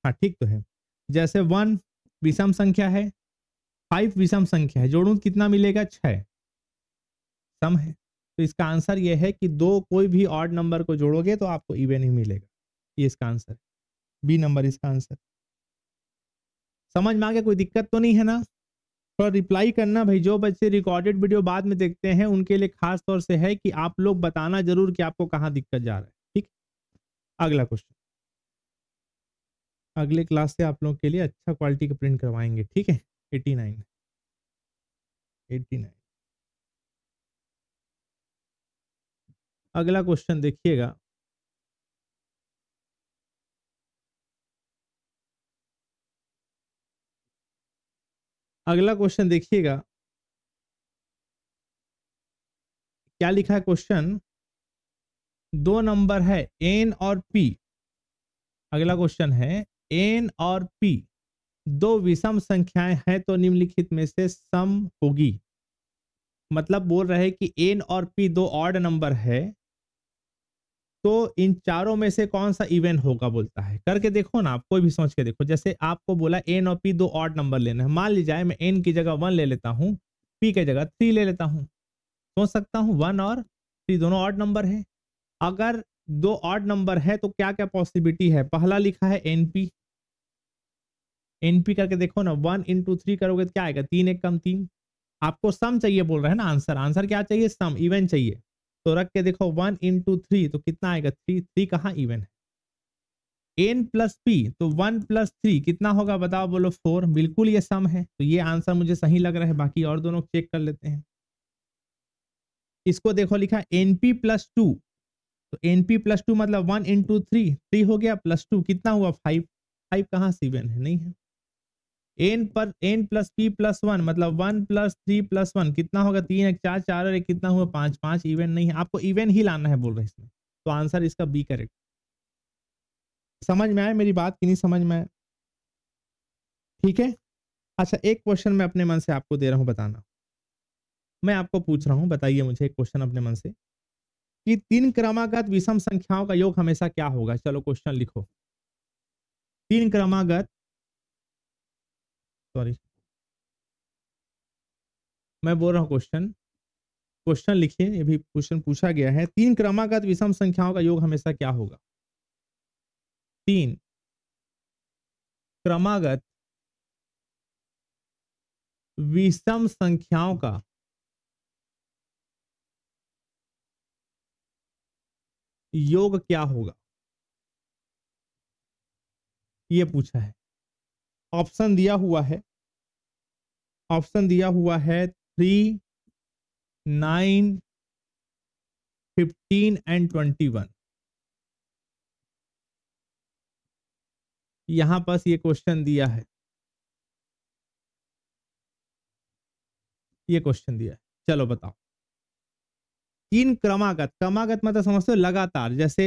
हाँ ठीक तो है। जैसे 1 विषम संख्या है, 5 विषम संख्या है, जोड़ूं तो कितना मिलेगा, 6, सम है। तो इसका आंसर यह है कि दो कोई भी ऑड नंबर को जोड़ोगे तो आपको इवन ही मिलेगा। ये इसका आंसर है, बी नंबर इसका आंसर। समझ में आ गया, कोई दिक्कत तो नहीं है ना। थोड़ा रिप्लाई करना भाई, जो बच्चे रिकॉर्डेड वीडियो बाद में देखते हैं उनके लिए खास तौर से है कि आप लोग बताना जरूर कि आपको कहाँ दिक्कत जा रहा है, ठीक। अगला क्वेश्चन, अगले क्लास से आप लोग के लिए अच्छा क्वालिटी का प्रिंट करवाएंगे, ठीक है। 89 अगला क्वेश्चन देखिएगा। अगला क्वेश्चन देखिएगा, क्या लिखा है क्वेश्चन। दो नंबर है एन और पी। अगला क्वेश्चन है एन और पी दो विषम संख्याएं हैं तो निम्नलिखित में से सम होगी। मतलब बोल रहे हैं कि एन और पी दो ऑड नंबर है, तो इन चारों में से कौन सा इवन होगा बोलता है। करके देखो ना आप, कोई भी सोच के देखो। जैसे आपको बोला एन और पी दो ऑड नंबर लेना है, मान लीजिए मैं एन की जगह 1 ले लेता हूं, पी की जगह 3 ले लेता हूं। सोच सकता हूं 1 और 3 दोनों ऑड नंबर है। अगर दो ऑड नंबर है तो क्या क्या पॉसिबिलिटी है। पहला लिखा है एनपी, एनपी करके देखो ना, 1 इंटू 3 करोगे तो क्या आएगा, 3 1 कम 3। आपको सम चाहिए बोल रहे हैं ना, आंसर, आंसर क्या चाहिए, सम, इवन चाहिए। तो रख के देखो 1 इंटू 3 तो कितना आएगा, 3। 3 कहाँ इवन है। एन प्लस पी तो 1 प्लस 3 कितना होगा बताओ, बोलो 4। बिल्कुल ये सम है, तो ये आंसर मुझे सही लग रहा है। बाकी और दोनों चेक कर लेते हैं। इसको देखो लिखा एनपी प्लस 2, तो एनपी प्लस 2 मतलब 1 इंटू 3, 3 हो गया, प्लस 2 कितना हुआ, 5। 5 कहाँ से इवन है, नहीं है। एन पर एन प्लस पी प्लस 1 मतलब 1 प्लस 3 प्लस 1 कितना होगा, 3 1 4 4 और 1 कितना हुआ, 5। 5 इवन नहीं है, आपको इवन ही लाना है बोल रहे हैं इसमें। तो आंसर इसका बी करेक्ट। समझ में आया मेरी बात कि नहीं समझ में आया, ठीक है। अच्छा एक क्वेश्चन मैं अपने मन से आपको दे रहा हूं, बताना। मैं आपको पूछ रहा हूं, बताइए मुझे एक क्वेश्चन अपने मन से, कि 3 क्रमागत विषम संख्याओं का योग हमेशा क्या होगा। चलो क्वेश्चन लिखो। 3 क्रमागत, सॉरी मैं बोल रहा हूं क्वेश्चन, क्वेश्चन लिखिए, ये भी क्वेश्चन पूछा गया है। 3 क्रमागत विषम संख्याओं का योग हमेशा क्या होगा। 3 क्रमागत विषम संख्याओं का योग क्या होगा, ये पूछा है। ऑप्शन दिया हुआ है, ऑप्शन दिया हुआ है 3, 9, 15 एंड 21। यहां पास ये क्वेश्चन दिया है, ये क्वेश्चन दिया है। चलो बताओ। 3 क्रमागत, क्रमागत मतलब समझते हो लगातार, जैसे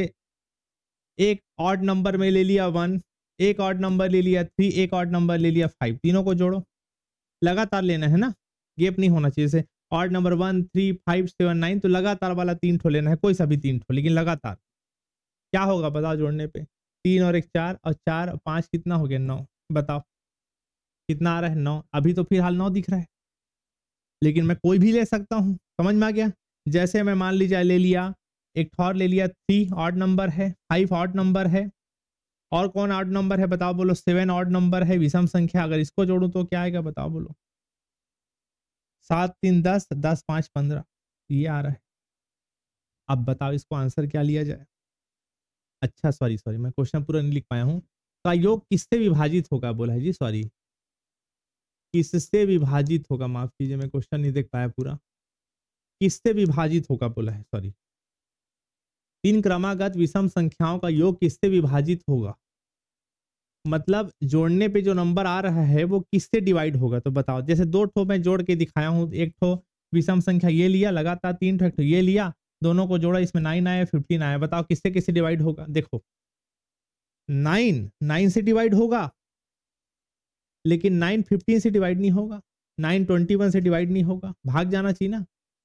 एक ऑड नंबर में ले लिया 1, एक ऑड नंबर ले लिया 3, एक ऑड नंबर ले लिया 5, तीनों को जोड़ो। लगातार लेना है ना, गैप नहीं होना चाहिए। जैसे ऑड नंबर 1 3 5 7 9 तो लगातार वाला 3 ठो लेना है, कोई सा भी 3 ठो, लेकिन लगातार। क्या होगा बताओ जोड़ने पे, 3 और 1 4 और 4 और 5 कितना हो गया, 9। बताओ कितना आ रहा है, 9। अभी तो फिलहाल 9 दिख रहा है, लेकिन मैं कोई भी ले सकता हूं। समझ में आ गया। जैसे मैं मान लीजिए ले लिया एक और ले लिया 3 ऑड नंबर है, 5 ऑड नंबर है, और कौन ऑड नंबर है बताओ बोलो? 7 ऑड नंबर है, विषम संख्या, अगर इसको जोड़ूं तो क्या आएगा बताओ बोलो? 7 3 10, 10 5 15, ये आ रहा है। अब बताओ इसको आंसर क्या लिया जाए? अच्छा सॉरी सॉरी, मैं क्वेश्चन पूरा नहीं लिख पाया हूँ। का योग किससे विभाजित होगा बोला है जी? सॉरी, किससे विभाजित होगा, माफ कीजिए मैं क्वेश्चन नहीं देख पाया पूरा। किससे विभाजित होगा बोला है, सॉरी। 3 क्रमागत विषम संख्याओं का योग किससे विभाजित होगा, मतलब जोड़ने पे जो नंबर आ रहा है वो किससे डिवाइड होगा? तो बताओ, जैसे 2 ठो मैं जोड़ के दिखाया हूँ, एक ठो विषम संख्या ये लिया लगातार, 3 ठो, एक ठो ये लिया, दोनों को जोड़ा, इसमें 9 आया 15 आया, बताओ किससे किससे डिवाइड होगा? देखो 9 से डिवाइड होगा, लेकिन 9 15 से डिवाइड नहीं होगा, 9 21 से डिवाइड नहीं होगा, भाग जाना चाहिए ना।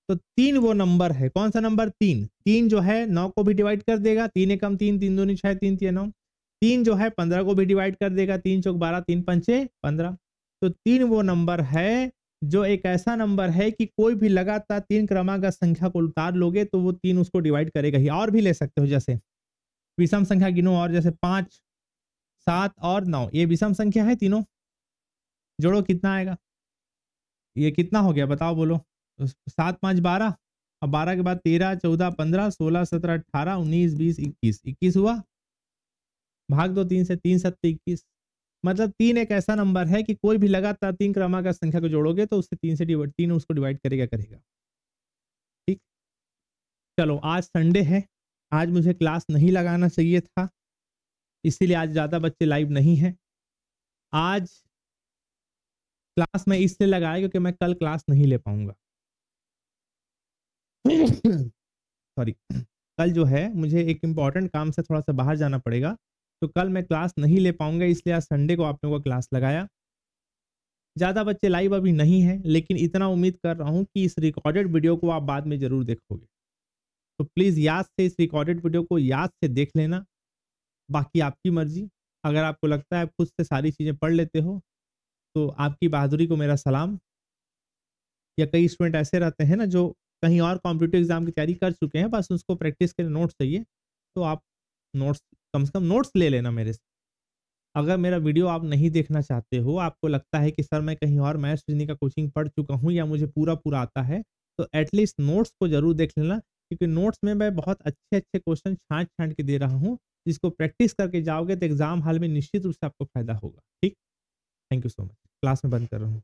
तो 3 वो नंबर है, कौन सा नंबर? 3। 3 जो है 9 को भी डिवाइड कर देगा, 3 एकम 3, 3 दूनी 6, 3 3 9। 3 जो है 15 को भी डिवाइड कर देगा, 3 चौक 12, 3 पंचे 15। तो 3 वो नंबर है जो एक ऐसा नंबर है कि कोई भी लगातार 3 क्रमागत संख्या को उतार लोगे तो वो 3 उसको डिवाइड करेगा ही। और भी ले सकते हो, जैसे विषम संख्या गिनो, और जैसे 5 7 और 9, ये विषम संख्या है तीनों, जोड़ो कितना आएगा? ये कितना हो गया बताओ बोलो? 7 5 12, अब 12 के बाद 13 14 15 16 17 18 19 20 21, 21 हुआ, भाग दो 3 से, 3 7 21। मतलब 3 एक ऐसा नंबर है कि कोई भी लगातार 3 क्रमागत संख्या को जोड़ोगे तो उससे 3 से डिवाइड, 3 उसको डिवाइड करेगा। ठीक, चलो आज संडे है, आज मुझे क्लास नहीं लगाना चाहिए था, इसीलिए आज ज्यादा बच्चे लाइव नहीं है। आज क्लास मैं इसलिए लगाया क्योंकि मैं कल क्लास नहीं ले पाऊंगा। सॉरी, कल जो है मुझे एक इम्पॉर्टेंट काम से थोड़ा सा बाहर जाना पड़ेगा, तो कल मैं क्लास नहीं ले पाऊंगा, इसलिए आज संडे को आप लोगों को क्लास लगाया। ज़्यादा बच्चे लाइव अभी नहीं है, लेकिन इतना उम्मीद कर रहा हूँ कि इस रिकॉर्डेड वीडियो को आप बाद में ज़रूर देखोगे, तो प्लीज़ याद से इस रिकॉर्डेड वीडियो को याद से देख लेना, बाकी आपकी मर्जी। अगर आपको लगता है आप खुद से सारी चीज़ें पढ़ लेते हो तो आपकी बहादुरी को मेरा सलाम। या कई स्टूडेंट ऐसे रहते हैं ना जो कहीं और कॉम्पिटिटिव एग्जाम की तैयारी कर चुके हैं, बस उसको प्रैक्टिस के लिए नोट्स चाहिए, तो आप नोट्स, कम से कम नोट्स ले लेना मेरे से। अगर मेरा वीडियो आप नहीं देखना चाहते हो, आपको लगता है कि सर मैं कहीं और मैथ्स रीजनिंग का कोचिंग पढ़ चुका हूँ या मुझे पूरा पूरा आता है, तो एटलीस्ट नोट्स को जरूर देख लेना, क्योंकि नोट्स में मैं बहुत अच्छे अच्छे क्वेश्चन छांट छांट के दे रहा हूँ, जिसको प्रैक्टिस करके जाओगे तो एग्जाम हॉल में निश्चित रूप से आपको फायदा होगा। ठीक, thank you so much, class में बंद कर रहा हूँ।